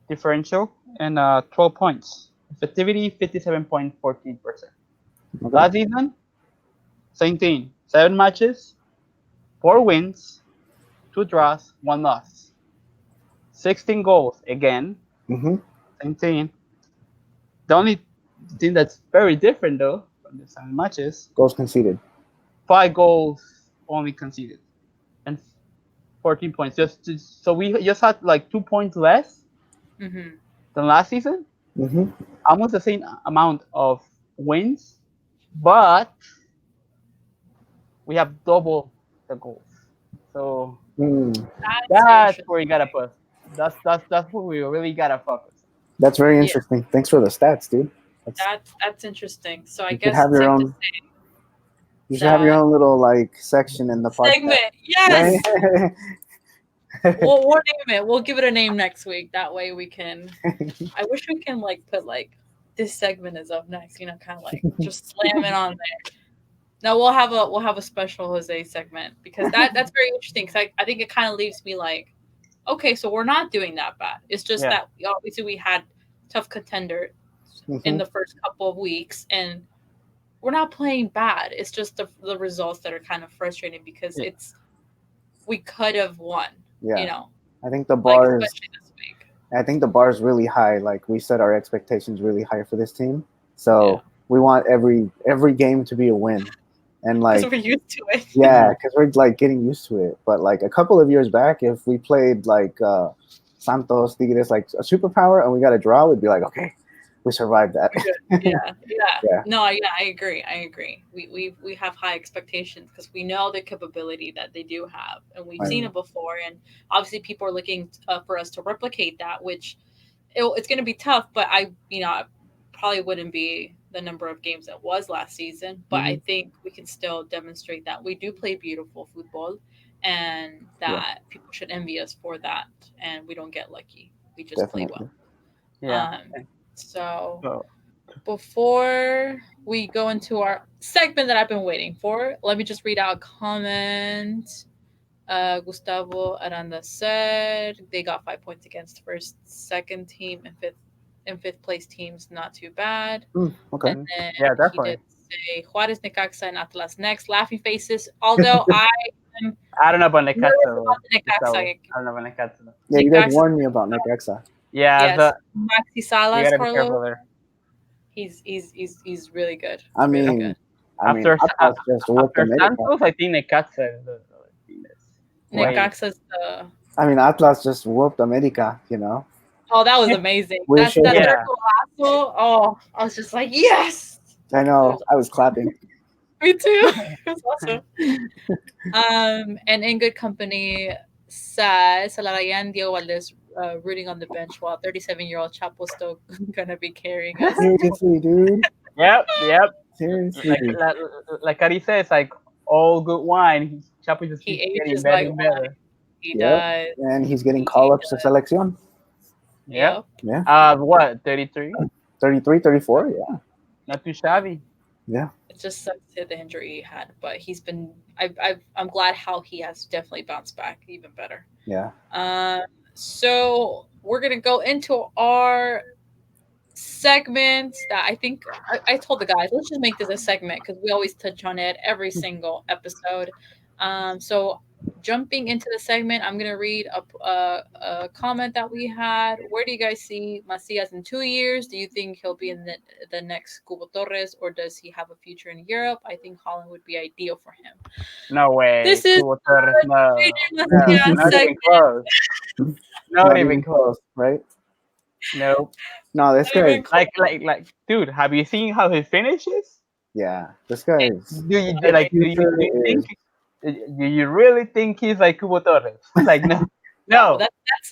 differential and 12 points. Effectivity 57.14%. Okay. Last season, same thing. 7 matches, 4 wins, 2 draws, 1 loss. 16 goals again, Hmm. same thing. The only thing that's very different though from the 7 matches, Goals conceded. 5 goals only conceded and 14 points. So we just had like 2 points less Hmm. than last season. Hmm. Almost the same amount of wins, but we have double the goals. So Mm. That's that's interesting. where you gotta put. That's where we really gotta focus. That's very Yeah, interesting. Thanks for the stats, dude. That's that's interesting. So I you should guess have it's your safe to own. say You should have your that own little like section in the podcast, segment. right? Yes, we'll name it. We'll give it a name next week. That way we can. I wish we can like put like this segment is up next. Kind of like just slam it on there. No, we'll have a special Jose segment because that's very interesting. Because I think it kind of leaves me like, okay, so we're not doing that bad. It's just Yeah, that obviously we had tough contenders in Hmm. the first couple of weeks, and we're not playing bad. It's just the results that are kind of frustrating because yeah, we could have won. You Yeah, know, I think the like bar is. especially this week. I think the bar is really high. Like we set our expectations really high for this team, Yeah, so we want every game to be a win, and because like we're used to it. yeah, because we're like getting used to it. But like a couple of years back, if we played like Santos, Tigres, like a superpower, and we got a draw, we'd be like, okay, we survived that. We're good. Yeah, yeah. Yeah, No, yeah, I agree. I agree. We have high expectations because we know the capability that they do have, and we've right. seen it before. And obviously, people are looking for us to replicate that, which it's going to be tough. But I probably wouldn't be the number of games that was last season. But Hmm. I think we can still demonstrate that we do play beautiful football, and Yeah, that people should envy us for that. And we don't get lucky. We just play well. definitely. yeah. Um, so So before we go into our segment that I've been waiting for, let me just read out a comment. Gustavo Aranda said they got 5 points against first, second team, and fifth place teams. Not too bad. Mm, okay. And then yeah, he did definitely. say Juarez, Necaxa, and Atlas next. Laughing faces. Although I am I don't know about nervous Necaxa, about the Necaxa Gustavo. game. I don't know about Necaxa. Yeah, you guys Necaxa, warned me about Nick Exa. Yeah, yes. so Maxi you Salas, gotta be Carlos. careful there. He's really good. I Really mean, good. Atlas just whooped After America. Santos, I think Necaxa is the team that's Yeah, way. Necaxa's the I mean, Atlas just whooped America. You know, Oh, that was amazing. we That's should. that third Yeah, goal. Oh, I was just like, yes. I It know. was I was clapping. me too. It was awesome. And in good company says Salarayan Diego Valdez rooting on the bench while 37-year-old Chapo's still gonna be carrying us. Seriously, dude. yep. Like Seriously. like, like Ari says, like all good wine, Chapo just He keeps getting ages better like and wine. better. He Yep. does. And he's getting He call ups to does. Seleccion. Yep. Yep. Yeah. What 33? 33, 34. Yeah. Not too shabby. Yeah. It just sucks to the injury he had, but he's been. I'm glad how he has definitely bounced back even better. Yeah. Um, so we're gonna go into our segment that I think I told the guys, let's just make this a segment because we always touch on it every single episode. So jumping into the segment, I'm gonna read a comment that we had. Where do you guys see Macias in 2 years? Do you think he'll be in the next Cubo Torres, or does he have a future in Europe? I think Holland would be ideal for him. No way, This is Cubo Torres. JJ No, no, Macias not even segment. close. Not Not even even close. close, right? Nope. No, this Not even guy. close. Dude, have you seen how he finishes? Yeah, this guy's Do his like future do you think is. do you really think he's like Cubo Torres? Like no, No, no. that's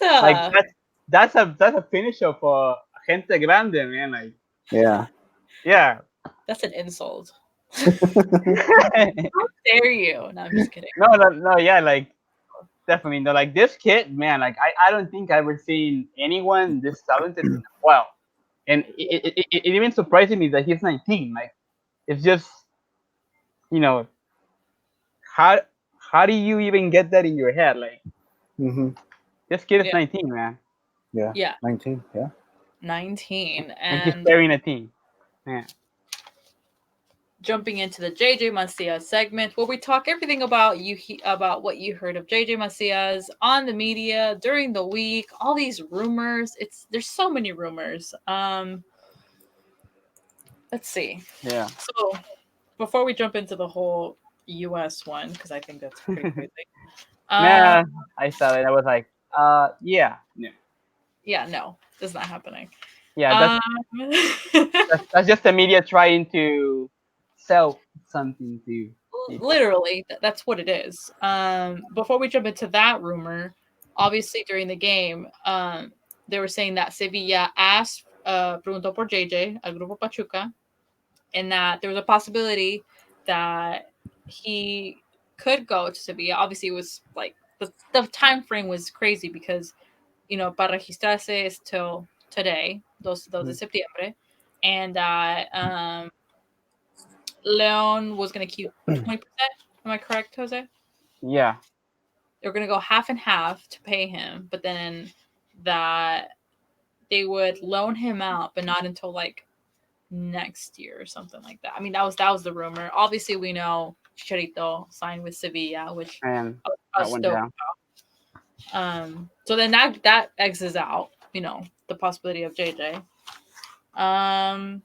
Like a that's a finish of gente grande, man. Like Yeah. yeah. that's an insult. No, How dare you? No, I'm just kidding. no, yeah, like definitely no. Like this kid, man. Like I don't think I've ever seen anyone this talented. Wow, and it even surprises me that he's 19. Like it's just you know how how do you even get that in your head? Like hmm this kid is Yeah, 19, man, Yeah. yeah, 19. Yeah. 19, and he's and carrying a team. Man, jumping into the JJ Macias segment, where we talk everything about about what you heard of JJ Macias on the media during the week. All these rumors. There's so many rumors. Let's see. yeah. So before we jump into the whole U.S. one, because I think that's pretty crazy. Um, Man, I saw it. I was like, yeah, no, yeah, no, that's not happening. yeah. Um, That's just the media trying to sell something to people. literally, that's what it is. Before we jump into that rumor, obviously during the game, they were saying that Sevilla asked, preguntó por JJ al Grupo Pachuca, and that there was a possibility that he could go to Sevilla. Obviously, it was like the time frame was crazy because para registrarse is till today, 2 de Mhm. septiembre, and that Leon was going to keep 20%. Am I correct, Jose? Yeah, They were going to go half and half to pay him, but then that they would loan him out, but not until like next year or something like that. I mean, that was the rumor. Obviously, we know Chicharito signed with Sevilla, which and I that was went stoked. down. So then that exits out, the possibility of JJ. Um,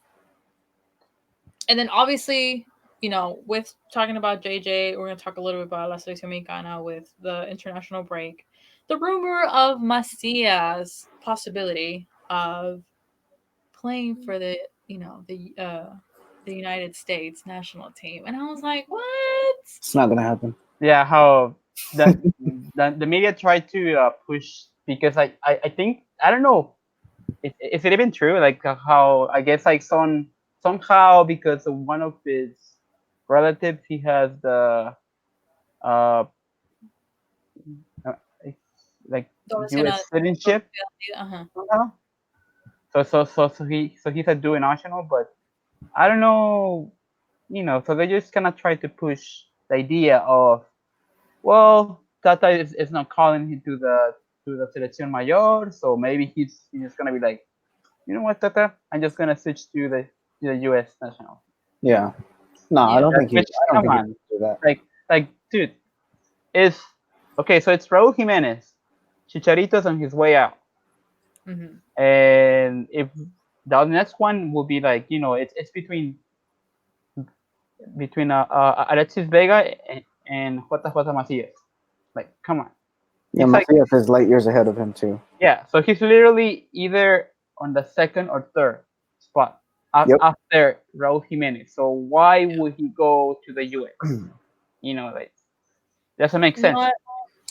and then obviously, with talking about JJ, we're gonna talk a little bit about La Selección Mexicana with the international break. The rumor of Macias' possibility of playing for the United States national team, and I was like, what? It's not gonna happen. Yeah, how the media tried to push because I think I don't know is it even true like how I guess like somehow because of one of his relatives he has the uh uh, like Donación U.S. citizenship uh-huh. somehow. So he's a dual national, but I don't know, So they just kind of try to push the idea of, well, Tata is not calling him to the Selección Mayor, so maybe he's just gonna be like, you know what, Tata, I'm just gonna switch to the U.S. national. Yeah. No, I Yeah. don't think he. Which I don't come think he on, can do that. like dude, is okay. So it's Raúl Jiménez, Chicharito's on his way out. Mm-hmm. And if the next one will be like it's between Alexis Vega and JJ Macias. Like, come on, Yeah, he's like Macias is light years ahead of him too. yeah. So he's literally either on the second or third spot Yep. after Raúl Jiménez. So why would he go to the US? Like doesn't make You know sense. what?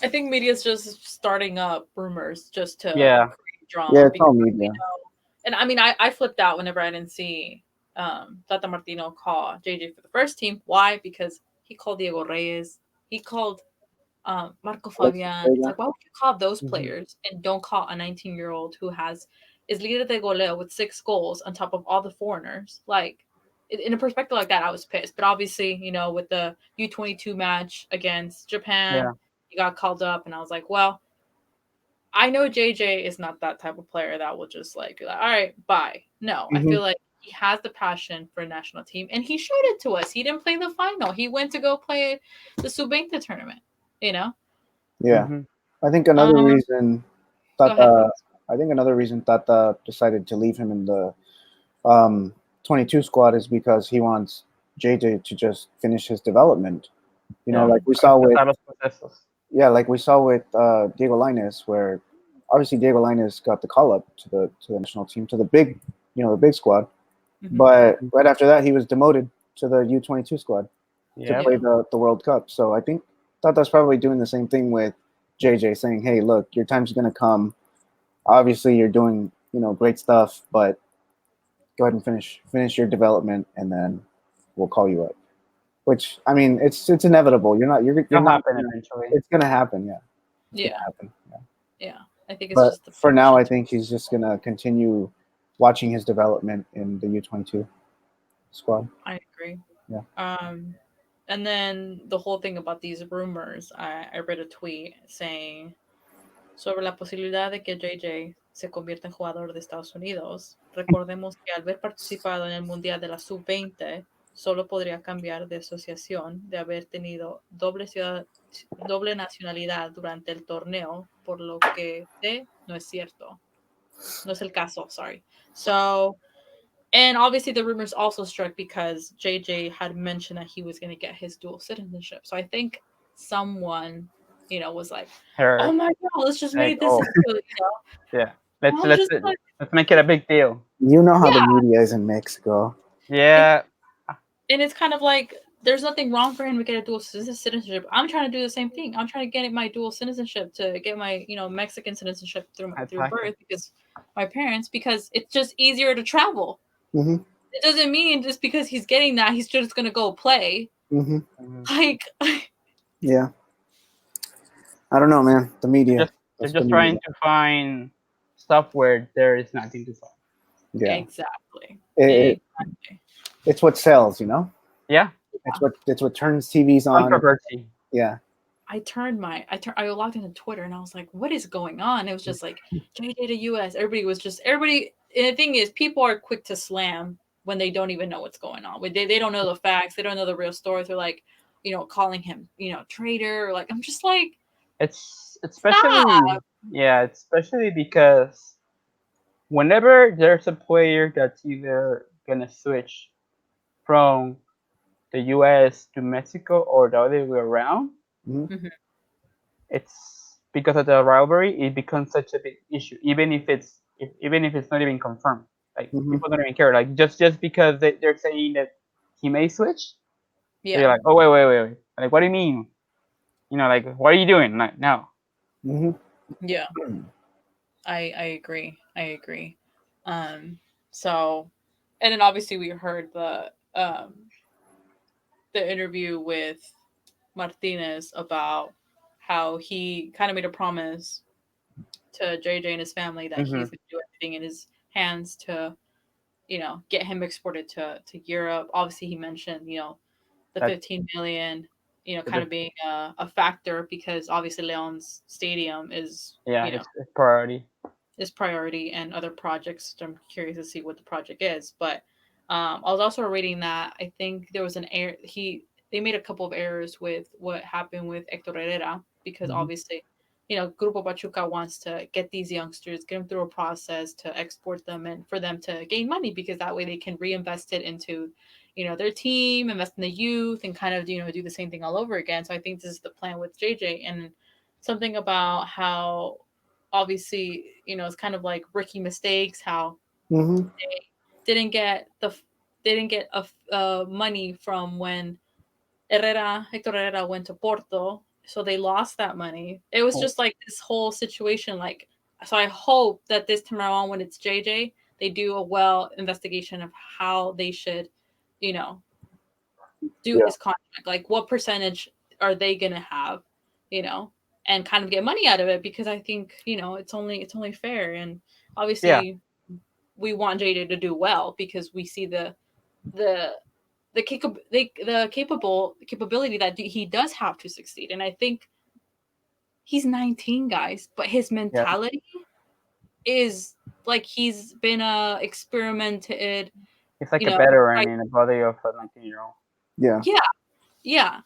I think media's just starting up rumors just to Yeah, create Yeah, drama it's because all media. and I mean I flipped out whenever I didn't see Tata Martino call JJ for the first team. Why? Because he called Diego Reyes, he called Marco Alexis Fabian. It's Vega. like, why would you call those Mhm. players and don't call a 19-year-old who is leader de goleo with 6 goals on top of all the foreigners? Like, in a perspective like that, I was pissed. But obviously, with the U22 match against yeah. Japan, he got called up, and I was like, well, I know JJ is not that type of player that will just like be like, all right, bye. No, I Mhm. feel like he has the passion for a national team, and he showed it to us. He didn't play the final. He went to go play the Sub-20 tournament, you know? Yeah, Mm-hmm. I think another Um, reason Go ahead, Tata, please. I think another reason Tata decided to leave him in the um, 22 squad is because he wants JJ to just finish his development. You know, Yeah. like we Para saw with empezar los procesos. Diego Lainez, where obviously Diego Lainez got the call up to the national team, to the big, the big squad. Hmm. But Mhm. right after that, he was demoted to the U22 squad to Yep. play Yeah. the World Cup. So I think Tata's probably doing the same thing with JJ, saying, "Hey, look, your time's gonna come. Obviously, you're doing great stuff, but go ahead and finish your development, and then we'll call you up." Which, I mean, it's inevitable. You're It'll not happen gonna. eventually. It's gonna happen. Yeah, it's gonna Yeah. happen. Yeah. Yeah. I think it's But just the for now, I patience. think he's just gonna continue watching his development in the U22 squad. I agree. Yeah. Um, and then the whole thing about these rumors, I read a tweet saying sobre la posibilidad de que JJ se convierta en jugador de Estados Unidos. Recordemos que al haber participado en el Mundial de la Sub-20, solo podría cambiar de asociación de haber tenido doble nacionalidad durante el torneo, por lo que no es cierto. No es el caso, sorry. So, and obviously the rumors also struck because JJ had mentioned that he was going to get his dual citizenship. So I think someone, was like, "Oh Her my god, let's just like, make this oh into." yeah. And Let's I'm let's just like, let's make it a big deal. You know how the yeah, media is in Mexico. it, Yeah. and it's kind of like there's nothing wrong for him to get a dual citizenship. I'm trying to do the same thing. I'm trying to get my dual citizenship to get my Mexican citizenship through Exactly. birth because my parents because it's just easier to travel. Hmm. It doesn't mean just because he's getting that he's just gonna go play. Hmm. Mhm. Like, Yeah, I don't know, man. The They're media. just they're That's the just media. trying to find stuff where there is nothing to find. Yeah, exactly. it, Exactly. it's what sells. Yeah. It's what turns TVs on. Controversy. Yeah. I logged into Twitter and I was like, what is going on? It was just like JJ to US. Everybody and the thing is people are quick to slam when they don't even know what's going on. They don't know the facts, they don't know the real story. They're like, calling him, traitor. Like I'm just like, It's stop. especially yeah, it's especially because whenever there's a player that's either gonna switch from the US to Mexico or the other way around, Hmm. Mhm. it's because of the rivalry. It becomes such a big issue, even if it's not even confirmed. Like Hmm. people don't even care. Like just because they're saying that he may switch, they're Yeah. like, oh wait. Like what do you mean? Like what are you doing? Like no. Hmm. Yeah. I agree. I agree. Um so and then obviously we heard the interview with Martinez about how he kind of made a promise to JJ and his family that Hmm. he's going to do everything in his hands to, get him exported to Europe. Obviously, he mentioned, the That 15 million, kind the, of being a factor because obviously Leon's stadium is, yeah, it's priority. his priority and other projects. I'm curious to see what the project is. But I was also reading that I think there was an error. They made a couple of errors with what happened with Hector Herrera because Hmm. obviously, Grupo Pachuca wants to get these youngsters, get them through a process to export them and for them to gain money because that way they can reinvest it into, their team, invest in the youth, and kind of do the same thing all over again. So I think this is the plan with JJ and something about how obviously, it's kind of like rookie mistakes. How Hmm. they didn't get they didn't get money from when Hector Herrera went to Porto, so they lost that money. It was Oh, just like this whole situation. Like, so I hope that this time around, when it's JJ, they do a well investigation of how they should, you know, do yeah. his contract. Like, what percentage are they gonna have, you know, and kind of get money out of it because I think it's only fair and Yeah, obviously we want JJ to do well because we see the the capability that he does have to succeed and I think he's 19 guys but his yeah. mentality is like he's been experimented It's like you a know veteran like in the body of a 19-year-old. Yeah. yeah yeah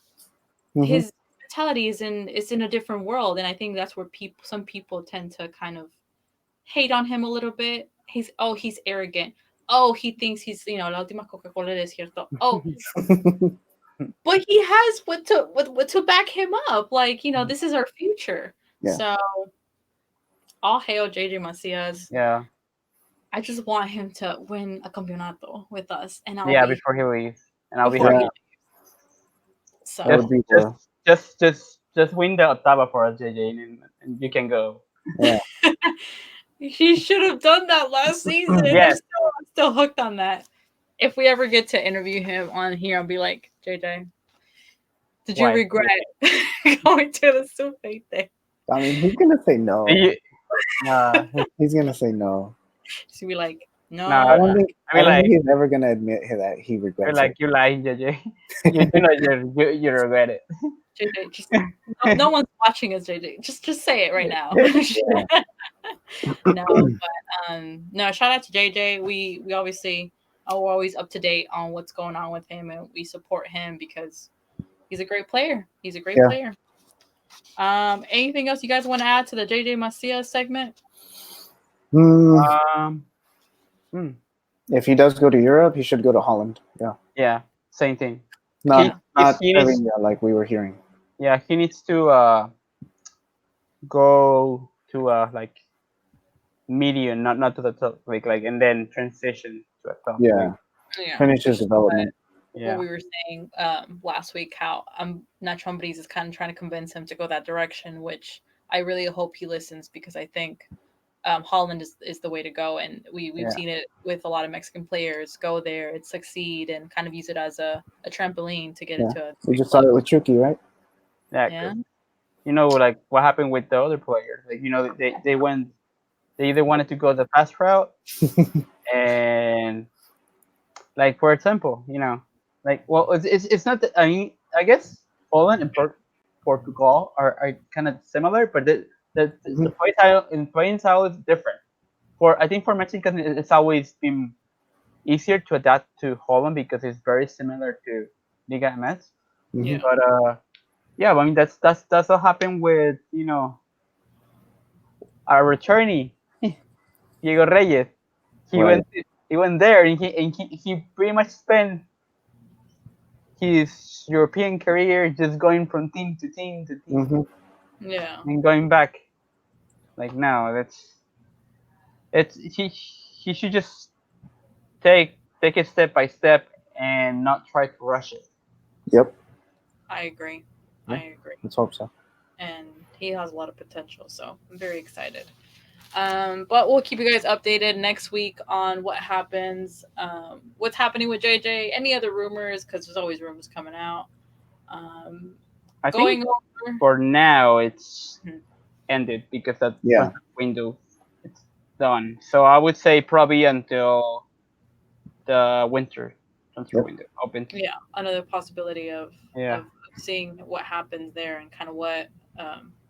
Hmm. his mentality is in a different world, and I think that's where some people tend to kind of hate on him a little bit. He's arrogant. Oh, he thinks he's la última Coca-Cola es cierto. Oh, but he has what to back him up. Like this is our future. Yeah. So all hail JJ Macias. Yeah. I just want him to win a campeonato with us, and I'll Yeah, be before he leaves, and I'll be before he happy. Yeah, leaves. that So would be Just, the just win the Ottava for us, JJ, and you can go. yeah. he should have done that last season. Yes. I'm still hooked on that. If we ever get to interview him on here, I'll be like, JJ, did you Why? regret going to the Super thing? I mean, he's gonna say no. You- Nah, He's gonna say no. She'd be like, nah. I no. don't think. I mean, I don't like, think he's ever gonna admit that he regrets like it. you lying, JJ. You know you regret it. JJ, just no one's watching us, JJ. Just say it right now. No, but no, shout out to JJ. We obviously are always up to date on what's going on with him, and we support him because he's a great player. He's a great Yeah. player. Anything else you guys want to add to the JJ Macias segment? Um. hmm, If he does go to Europe, he should go to Holland. Yeah, Yeah. Same thing. not Yeah. not He needs. Sevilla like we were hearing. Yeah. He needs to go to like medium, not to the top league, like, and then transition to a top Yeah, league. Yeah, finish his which is development. Yeah. what we were saying last week. How Nacho Ambriz is kind of trying to convince him to go that direction, which I really hope he listens because I think Holland is the way to go, and we've Yeah. seen it with a lot of Mexican players go there and succeed and kind of use it as a trampoline to get Yeah, into a we big just saw club. it with Chucky, right? Yeah. Yeah, Like what happened with the other players. Like they went. They either wanted to go the fast route, and like for example, like well, it's not that, I mean, I guess Poland and Portugal are kind of similar, but the playing style is different. I think for Mexicans it's always been easier to adapt to Holland because it's very similar to Liga MS. Mhm. yeah, But yeah, I mean that's what happened with our returnee Diego Reyes. He Right. went he went there, and he pretty much spent his European career just going from team to team to team Hmm. yeah. and going back. Like now, it's he should just take it step by step and not try to rush it. Yep. I agree. Yeah. I agree, Let's hope so. and he has a lot of potential. So I'm very excited. But we'll keep you guys updated next week on what happens, what's happening with JJ, any other rumors, because there's always rumors coming out. Um, I think going over. for now it's Mhm. ended because that Yeah. transfer window it's done. So I would say probably until the winter transfer Yep. window opens. Yeah, another possibility Yeah. of seeing what happens there and kind of what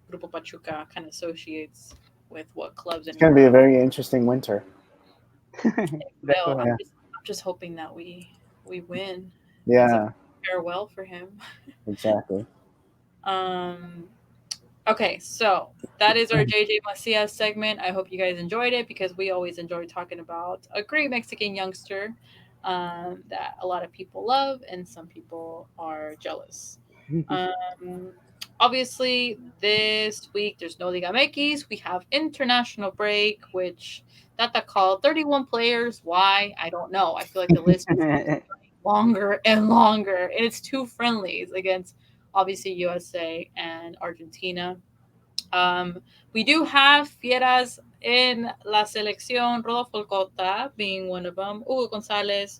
Grupo Pachuca kind of associates with what clubs in It's gonna be a Europe. very interesting winter. Well, Definitely. I'm just hoping that we win as a Yeah. farewell for him. Exactly. Um, okay, so that is our JJ Macias segment. I hope you guys enjoyed it because we always enjoy talking about a great Mexican youngster that a lot of people love and some people are jealous. Um, obviously, this week there's no Liga MX. We have international break, which Tata called 31 players. Why? I don't know. I feel like the list is longer and longer, and it's two friendlies against obviously USA and Argentina. Um, we do have Fieras in La Selección, Rodolfo Cota being one of them, Hugo González,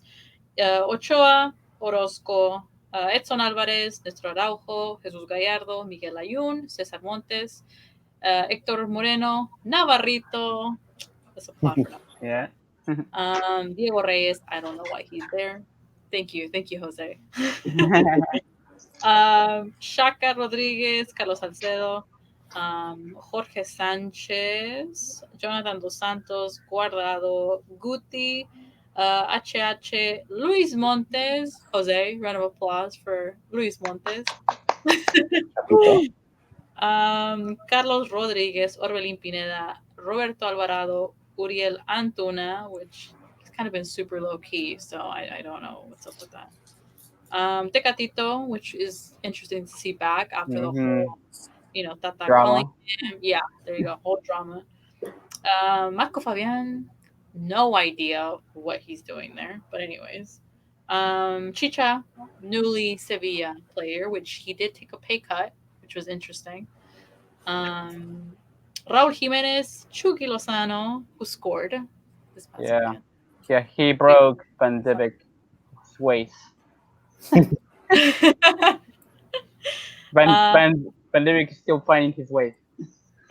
Ochoa, Orozco, Edson Álvarez, Néstor Araujo, Jesús Gallardo, Miguel Ayun, César Montes, Héctor Moreno, Navarrito. Let's apply for Navarrito. Yeah. Diego Reyes, I don't know why he's there. Thank you, Jose. Shaka Rodriguez, Carlos Salcedo, Jorge Sánchez, Jonathan Dos Santos, Guardado, Guti, HH, Luis Montes. Jose, round of applause for Luis Montes. Capito. Carlos Rodriguez, Orbelín Pineda, Roberto Alvarado, Uriel Antuna, which has kind of been super low key, so I don't know what's up with that. Tecatito, which is interesting to see back after the Hmm. whole, Tata calling Drama. him. Yeah, there you go, whole drama. Marco Fabian, no idea what he's doing there, but anyways. Chicha, newly Sevilla player, which he did take a pay cut, which was interesting. Um, Raul Jimenez, Chucky Lozano, who scored this past Yeah. weekend. Yeah, he broke pandemic ways. uh, Pandemic is still finding his way.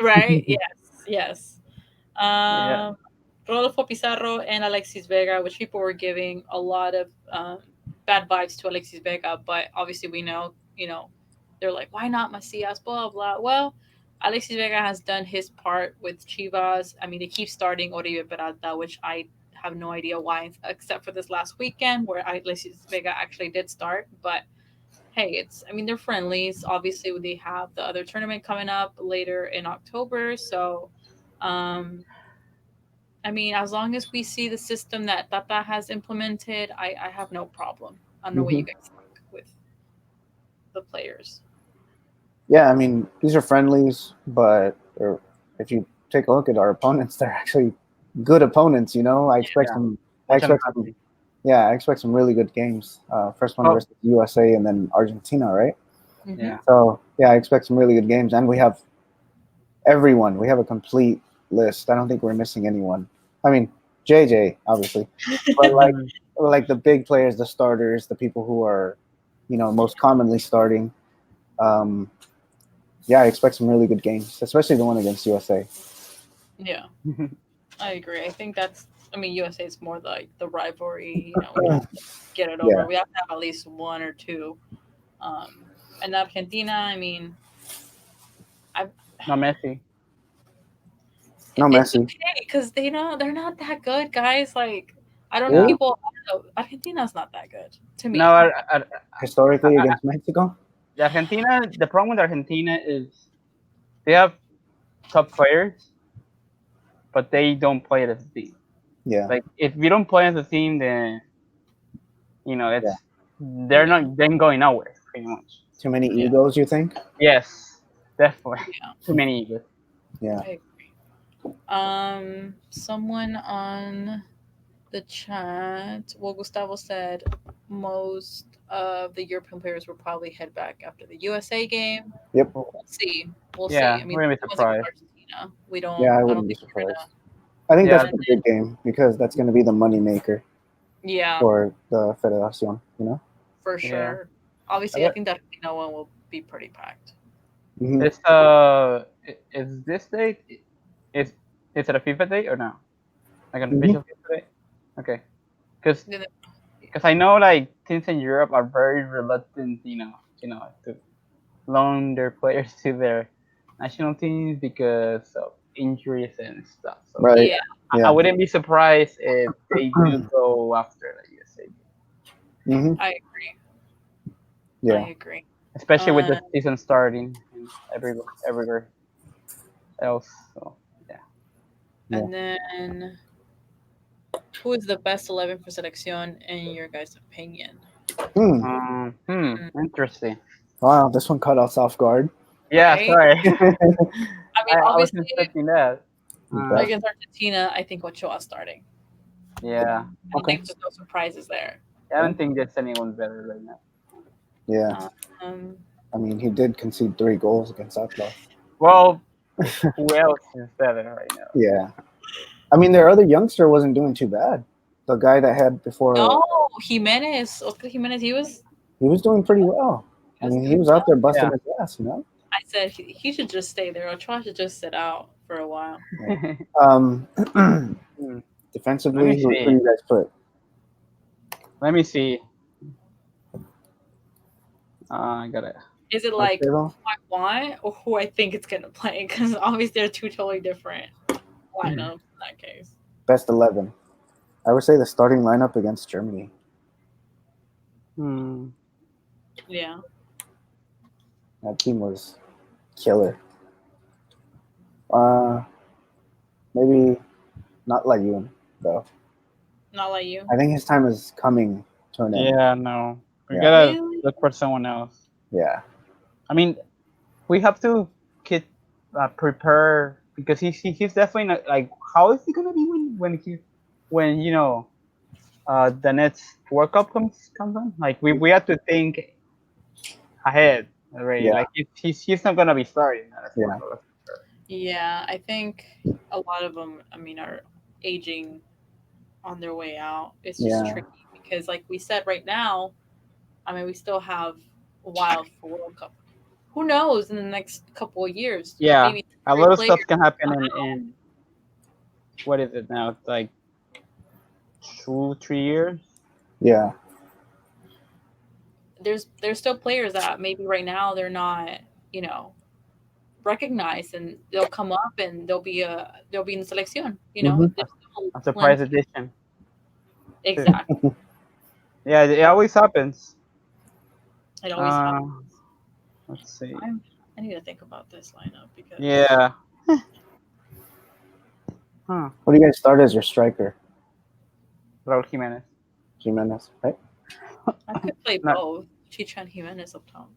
right? Yes, yes. Yeah. Um, Rodolfo Pizarro and Alexis Vega, which people were giving a lot of bad vibes to Alexis Vega, but obviously we know, they're like, why not Macias, blah, blah. Well, Alexis Vega has done his part with Chivas. I mean, they keep starting Oribe Peralta, which I have no idea why, except for this last weekend where Alexis Vega actually did start. But hey, I mean, they're friendlies. Obviously, they have the other tournament coming up later in October. So, um, I mean, as long as we see the system that Tata has implemented, I have no problem. I don't know what you Mhm. guys think with the players. Yeah, I mean these are friendlies, but if you take a look at our opponents, they're actually good opponents. You know, I expect Yeah. some. I Which I'm expect some. happy. Yeah, I expect some really good games. First one Oh, versus USA and then Argentina, right? Mm-hmm. yeah. So yeah, I expect some really good games, and we have everyone. We have a complete list. I don't think we're missing anyone. I mean, JJ obviously, but Mhm. like the big players, the starters, the people who are, most commonly starting. Um, yeah, I expect some really good games, especially the one against USA. Yeah, I agree. I think I mean, USA is more like the rivalry. We have to get it over. Yeah, We have to have at least one or two. Um, and Argentina, I mean, I no No Messi. it's Messi. okay because they're not that good, guys. Like, I don't Yeah. Really? people. I don't know. Argentina's not that good to No, me. Historically against Mexico? the Argentina. The problem with Argentina is they have top players, but they don't play it as a team. Yeah, Like if we don't play as a team, then it's yeah. they're Yeah, not then going nowhere pretty much. Too many yeah, egos, you think? Yes, definitely yeah. too many egos. Yeah. I agree. Someone on the chat, well, Gustavo said most of the European players will probably head back after the USA game. Yep. We'll see. We'll see. Yeah, I mean, we're gonna be once against surprised. Argentina, Yeah, I I don't wouldn't be think we're gonna. surprised. I think that's Yeah, And a big game because that's going to be the money maker yeah, for the Federación, you know? for yeah. sure. Obviously, I But think that Argentina one will be pretty packed. Hmm. this is this date is is it a FIFA date or no? Like an Hmm. official FIFA date? Okay, because Then- I know like teams in Europe are very reluctant, to loan their players to their national teams because of injuries and stuff. So Right. Yeah, I Yeah. wouldn't be surprised if they do go after the USA game, Hmm. I agree. I Yeah. agree. especially with Uh, the season starting and everywhere else. So yeah. Yeah. and then who is the best 11 for Seleccion in your guys' opinion? Hmm. Mm, Interesting. Wow, this one caught us off guard. Yeah, right? sorry. I mean, I wasn't obviously, expecting that. Uh, Best. against Argentina, I think Ochoa's starting. yeah, I don't Okay. think there's no surprises there. I Yeah. don't think there's anyone better right now. Yeah. Um, I mean, he did concede 3 goals against Atlas. Well, who else is better right now? Yeah. I mean, their other youngster wasn't doing too bad. The guy that had before, no, Jimenez, Oscar Jimenez, he was doing pretty well. he I was mean, he doing was well. out there busting Yeah. his ass, you know? I said he should just stay there. Ochoa should just sit out for a while. Yeah. Um, Hmm, Let me defensively, who see. do you guys put? Let me see. I gotta. Is it like Marcelo? who I want or who I think it's gonna play? Because obviously they're two totally different lineups in that case. Best 11. I would say the starting lineup against Germany. Hmm. Yeah. That team was killer. Uh, maybe not like you though. Not like you. I think his time is coming to an end. Yeah, no, we Yeah, gotta Really? look for someone else. yeah, I mean, we have to get prepare because he's definitely not, like, how is he gonna be when the next World Cup comes on? Like we have to think ahead already. yeah, Like he's not gonna be starting at World yeah, Cup. Yeah, I think a lot of them, I mean, are aging on their way out. It's just yeah, tricky because, like we said, right now, I mean, we still have a while for World Cup. Who knows in the next couple of years? Yeah, Maybe a great lot of players stuff can happen come out. in what is it now? It's like 2 3 years. yeah, There's still players that maybe right now they're not, you know, recognized, and they'll come up and they'll be in the Seleccion. You know, hmm A, there's still a surprise plenty. edition. Too. Exactly, Yeah, it always happens. it always Uh, happens. let's see. I need to think about this lineup because Yeah. Huh. What do you guys start as your striker, Raul Jimenez. Jimenez? Right? I could play Not. both. Chicha and Jimenez up top.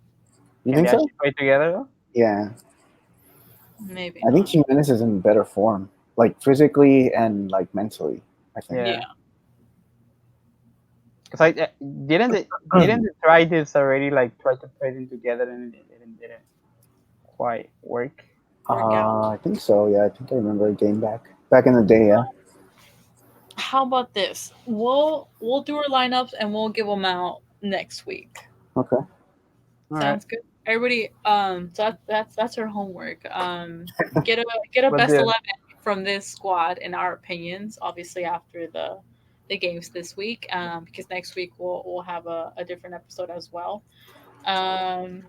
You Can think they so? actually play together though? Yeah, Maybe I think not. Jimenez is in better form, like physically and like mentally. I think. Yeah. Yeah. Because didn't they try this already? Like try to play them together and it didn't quite work. Work out. I think so. Yeah, I think I remember a game back in the day. Yeah. How about this? We'll do our lineups and we'll give them out next week. Okay. All right. Sounds good. Everybody, so that's our homework. Get a get a We'll best do. 11 from this squad in our opinions. Obviously, after the games this week, because next week we'll have a different episode as well. Um,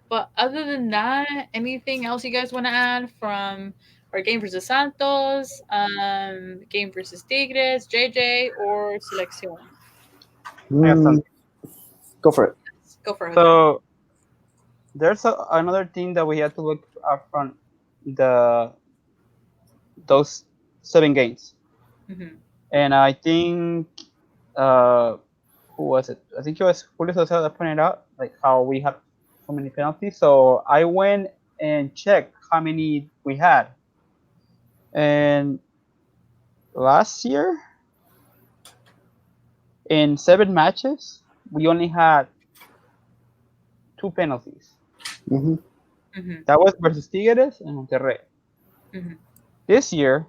but other than that, anything else you guys want to add from our game versus Santos, game versus Tigres, JJ, or Seleccion? I got Mm, something. go for it. Go for Jose. So there's another thing that we have to look up from the those 7 games, Hmm. and I think uh who was it? I think it was Julio Cesar that pointed out like how we have so many penalties. So I went and checked how many we had, and last year in 7 matches we only had 2 penalties. Hmm. Hmm. That was versus Tigres and Monterrey. Hmm. This year,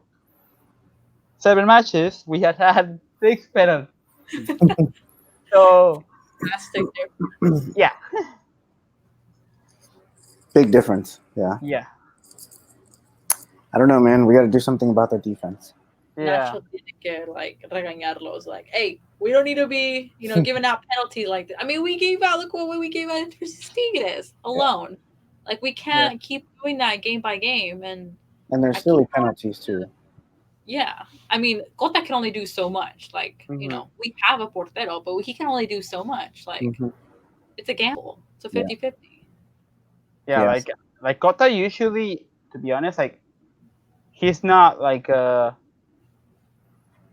7 matches we had 6 penalties. So Drastic difference. yeah, Big difference. Yeah. yeah, I don't know, man. We got to do something about the defense. yeah. Nacho tiene que like regañarlos, like, hey, we don't need to be, giving out penalty like that. I mean, we gave out, look what we gave out versus Tigres Yeah. alone. Like, we Yeah. can't keep doing that game by game. And And there's I keep silly penalties too. yeah. I mean, Cota can only do so much. Like, Hmm. we have a portero, but he can only do so much. Like, Hmm. it's a gamble. It's a Yeah. 50-50. Yeah, Yes. like Kota usually, to be honest, like he's not like a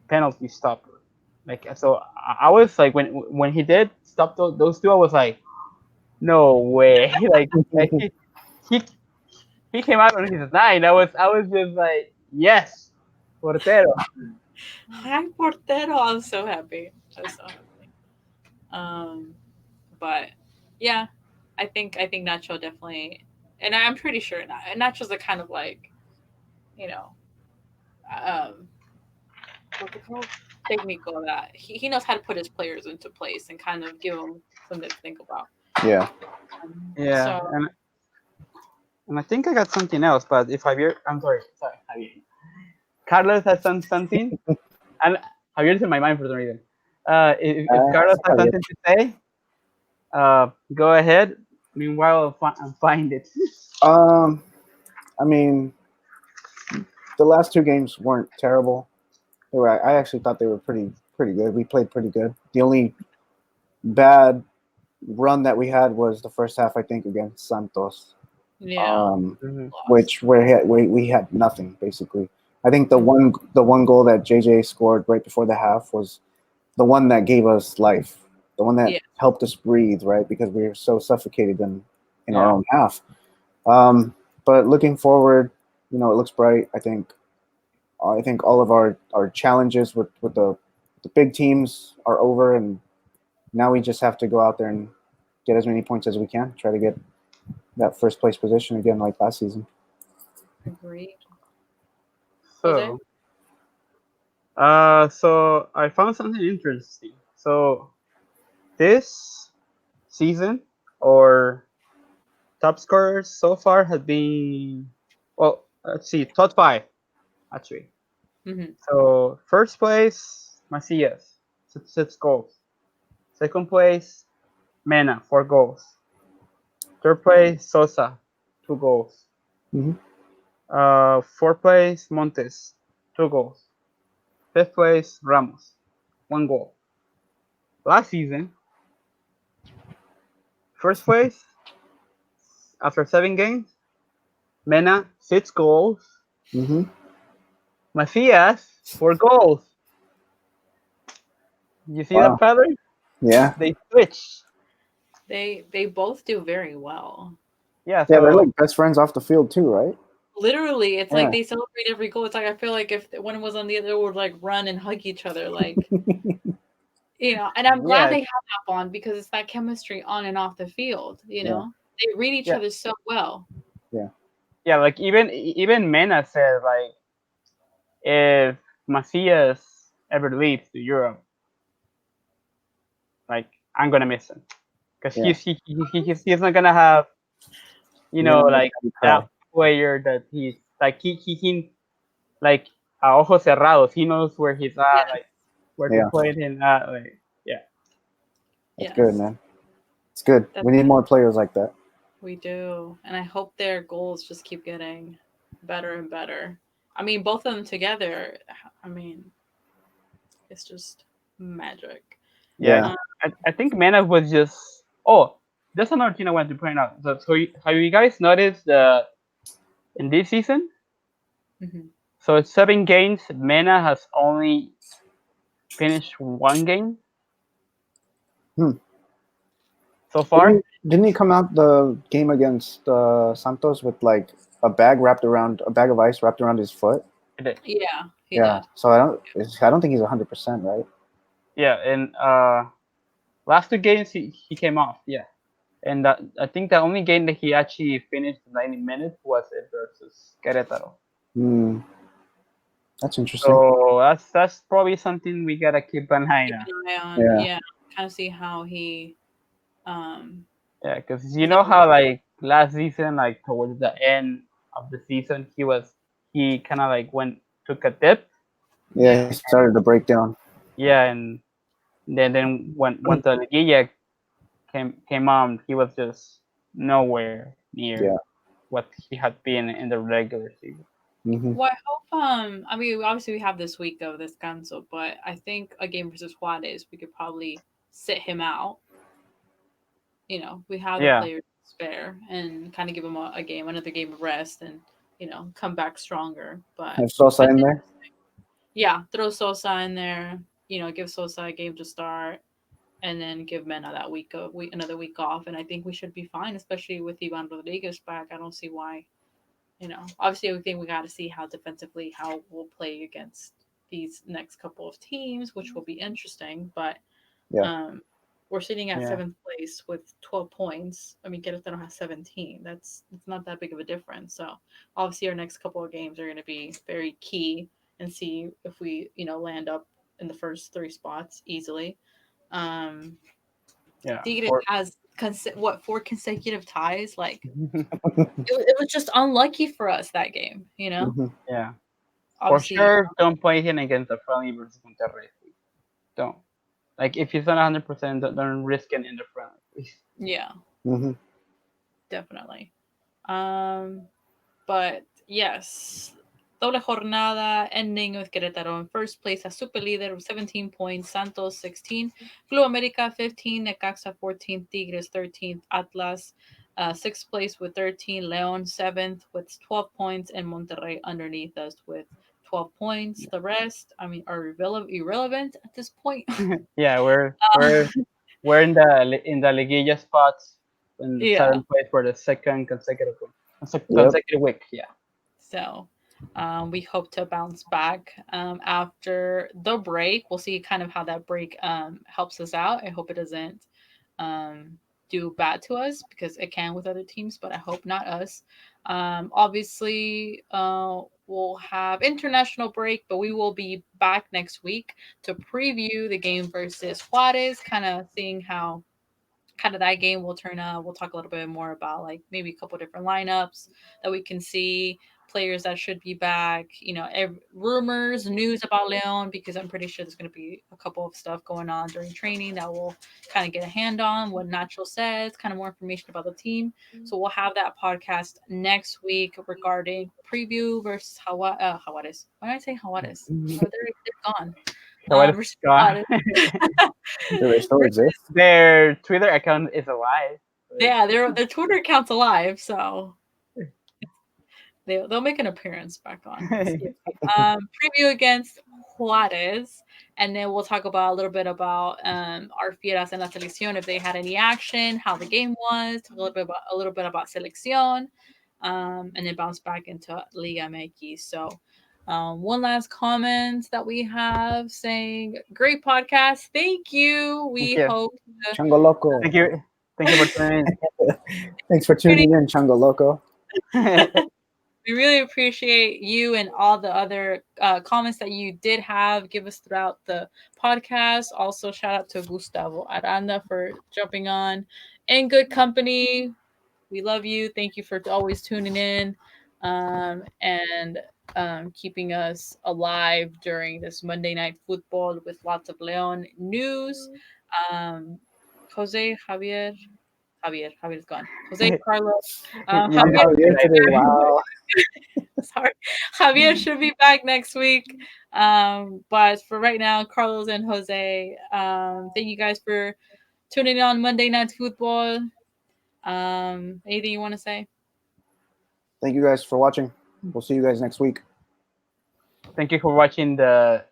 penalty stopper. Like so, I was like when he did stop those two, I was like, no way. like he he came out on his 9. I was just like, yes, portero. Hi, portero. I'm so happy. I'm so happy. Um, but yeah, I think Nacho definitely, and I'm pretty sure Nacho's the kind of like, you know, um, what's it called? Technical that he knows how to put his players into place and kind of give them something to think about. Yeah. Yeah, So and I think I got something else, but if I'm sorry, Javier. Carlos has something, and Javier's in my mind for some reason. If Carlos has Javier. something to say, go ahead. Meanwhile, I'll find it. Um, I mean, the last two games weren't terrible. They were. I actually thought they were pretty good. We played pretty good. The only bad run that we had was the first half, I think, against Santos, Yeah, Mhm. lost. which we had nothing basically. I think Mhm. the one goal that JJ scored right before the half was the one that gave us life, the one that Yeah, helped us breathe, right? Because we were so suffocated in our Yeah. own half. Um, but looking forward, it looks bright. I think all of our challenges with the big teams are over, and now we just have to go out there and get as many points as we can. Try to get that first place position again, like last season. agreed. Jose? So, so I found something interesting. So this season, or top scorers so far has been, well, let's see, top five actually. Hmm. So first place, Macias, 6 goals. Second place, Mena, 4 goals. Third place, Sosa, 2 goals. Hmm. Fourth place, Montes, 2 goals. Fifth place, Ramos, 1 goal. Last season, first place after 7 games, Mena, 6 goals. Hmm. Macias, 4 goals. You see that Wow. pattern? Yeah. They switch. They both do very well. Yeah, Yeah, they're so like best friends off the field too, right? Literally, it's like Yeah. they celebrate every goal. It's like I feel like if one was on the other, would like run and hug each other, like And I'm glad yeah, they have that bond because it's that chemistry on and off the field. Yeah. They read each yeah, other so well. Yeah. yeah. Like even Mena said, like, if Macias ever leaves to Europe, like, I'm gonna miss him because Yeah. he's not gonna have, You're gonna make like, me cry. that player that he's like, like, a ojos cerrados. He knows where he's at, Yes, like, where to Yeah. play him at. Like, yeah, That's good, yes, man. It's good. We need definitely. more players like that. We do. And I hope their goals just keep getting better and better. I mean, both of them together, I mean, it's just magic. yeah. Yeah. Um, I think Mena was just. Oh, that's another thing I wanted to point out. Have you guys noticed that in this season? mhm. So it's 7 games. Mena has only finished 1 game Hmm. so far. Didn't he come out the game against Santos with like a bag of ice wrapped around his foot? It did. Yeah, he Yeah. did. So I don't think he's 100%, right? Yeah, and last 2 games he came off. Yeah, and I think the only game that he actually finished 90 minutes was it versus Querétaro. Hmm. That's interesting. So that's probably something we gotta keep an eye Keep on. an eye on, Yeah. yeah, kind of see how he, um, Yeah, because you his know how, evolution. like, last season, like towards the end of the season, he kind of like took a dip. Yeah. He Yeah, started to break down. Yeah, and then when the Liguilla came on, he was just nowhere near Yeah. what he had been in the regular season. Hmm. well, I hope. I mean, obviously we have this week of descanso, but I think a game versus Juarez, we could probably sit him out. We have the Yeah, players to spare and kind of give him another game of rest, and come back stronger. But Have Sosa that's in there. yeah, throw Sosa in there. Give Sosa a game to start, and then give Mena that another week off, and I think we should be fine, especially with Ivan Rodriguez back. I don't see why. Obviously, we think we got to see how defensively how we'll play against these next couple of teams, which will be interesting. But Yeah. um, we're sitting at yeah, seventh place with 12 points. I mean, Querétaro has 17. It's not that big of a difference. So obviously, our next couple of games are going to be very key and see if we land up in the first three spots easily. Um, yeah. Tigres For has four consecutive ties. Like it was just unlucky for us that game. Hmm. yeah, for Obviously, sure. Don't play him against a friendly versus Monterrey. Please. Don't. Like, if he's not 100%, don't risk it in the friendly, please. yeah, Hmm. definitely. But yes, Doble jornada ending with Querétaro in first place as super leader with 17 points, Santos 16, Club America 15, Necaxa 14, Tigres 13th, Atlas sixth place with 13, León 7th with 12 points, and Monterrey underneath us with 12 points. The rest, I mean, are irrelevant at this point. Yeah, uh, we're in the liguilla spots in the yeah. seventh place for the second consecutive week. Yep. Consecutive week, yeah. So we hope to bounce back after the break. We'll see kind of how that break helps us out. I hope it doesn't um, do bad to us because it can with other teams, but I hope not us. Obviously, we'll have international break, but we will be back next week to preview the game versus Juarez, kind of seeing how kind of that game will turn up. We'll talk a little bit more about like maybe a couple different lineups that we can see, players that should be back, rumors, news about Leon, because I'm pretty sure there's going to be a couple of stuff going on during training that we'll kind of get a hand on, what Nacho says, kind of more information about the team. So we'll have that podcast next week regarding preview versus Juarez. Why did I say Juarez? Oh, they're gone. So what is Versus gone? Juarez. Do they still exist? Their Twitter account is alive. Yeah, their Twitter account's alive, so they'll make an appearance back on. Preview against Juarez, and then we'll talk about a little bit about our Fieras and la Seleccion if they had any action, how the game was, talk a little bit about Seleccion, and then bounce back into Liga MX. So. One last comment that we have saying, great podcast. Thank you. Thank We you. hope Chango Loco. Thank you. Thank you for tuning Thanks for tuning in, Chango Loco. in. we really appreciate you and all the other comments that you did have give us throughout the podcast. Also, shout out to Gustavo Aranda for jumping on in good company. We love you. Thank you for always tuning in and keeping us alive during this Monday night football with lots of Leon news. Um, Jose Javier's gone. Jose Carlos. You did Javier Oh, yeah, good today. idea. Wow. Sorry. Javier should be back next week. But for right now, Carlos and Jose, thank you guys for tuning in on Monday Night Football. Anything you want to say? Thank you guys for watching. We'll see you guys next week. Thank you for watching the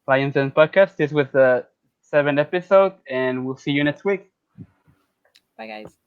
Lions Den podcast. This was the 7th episode, and we'll see you next week. Bye, guys.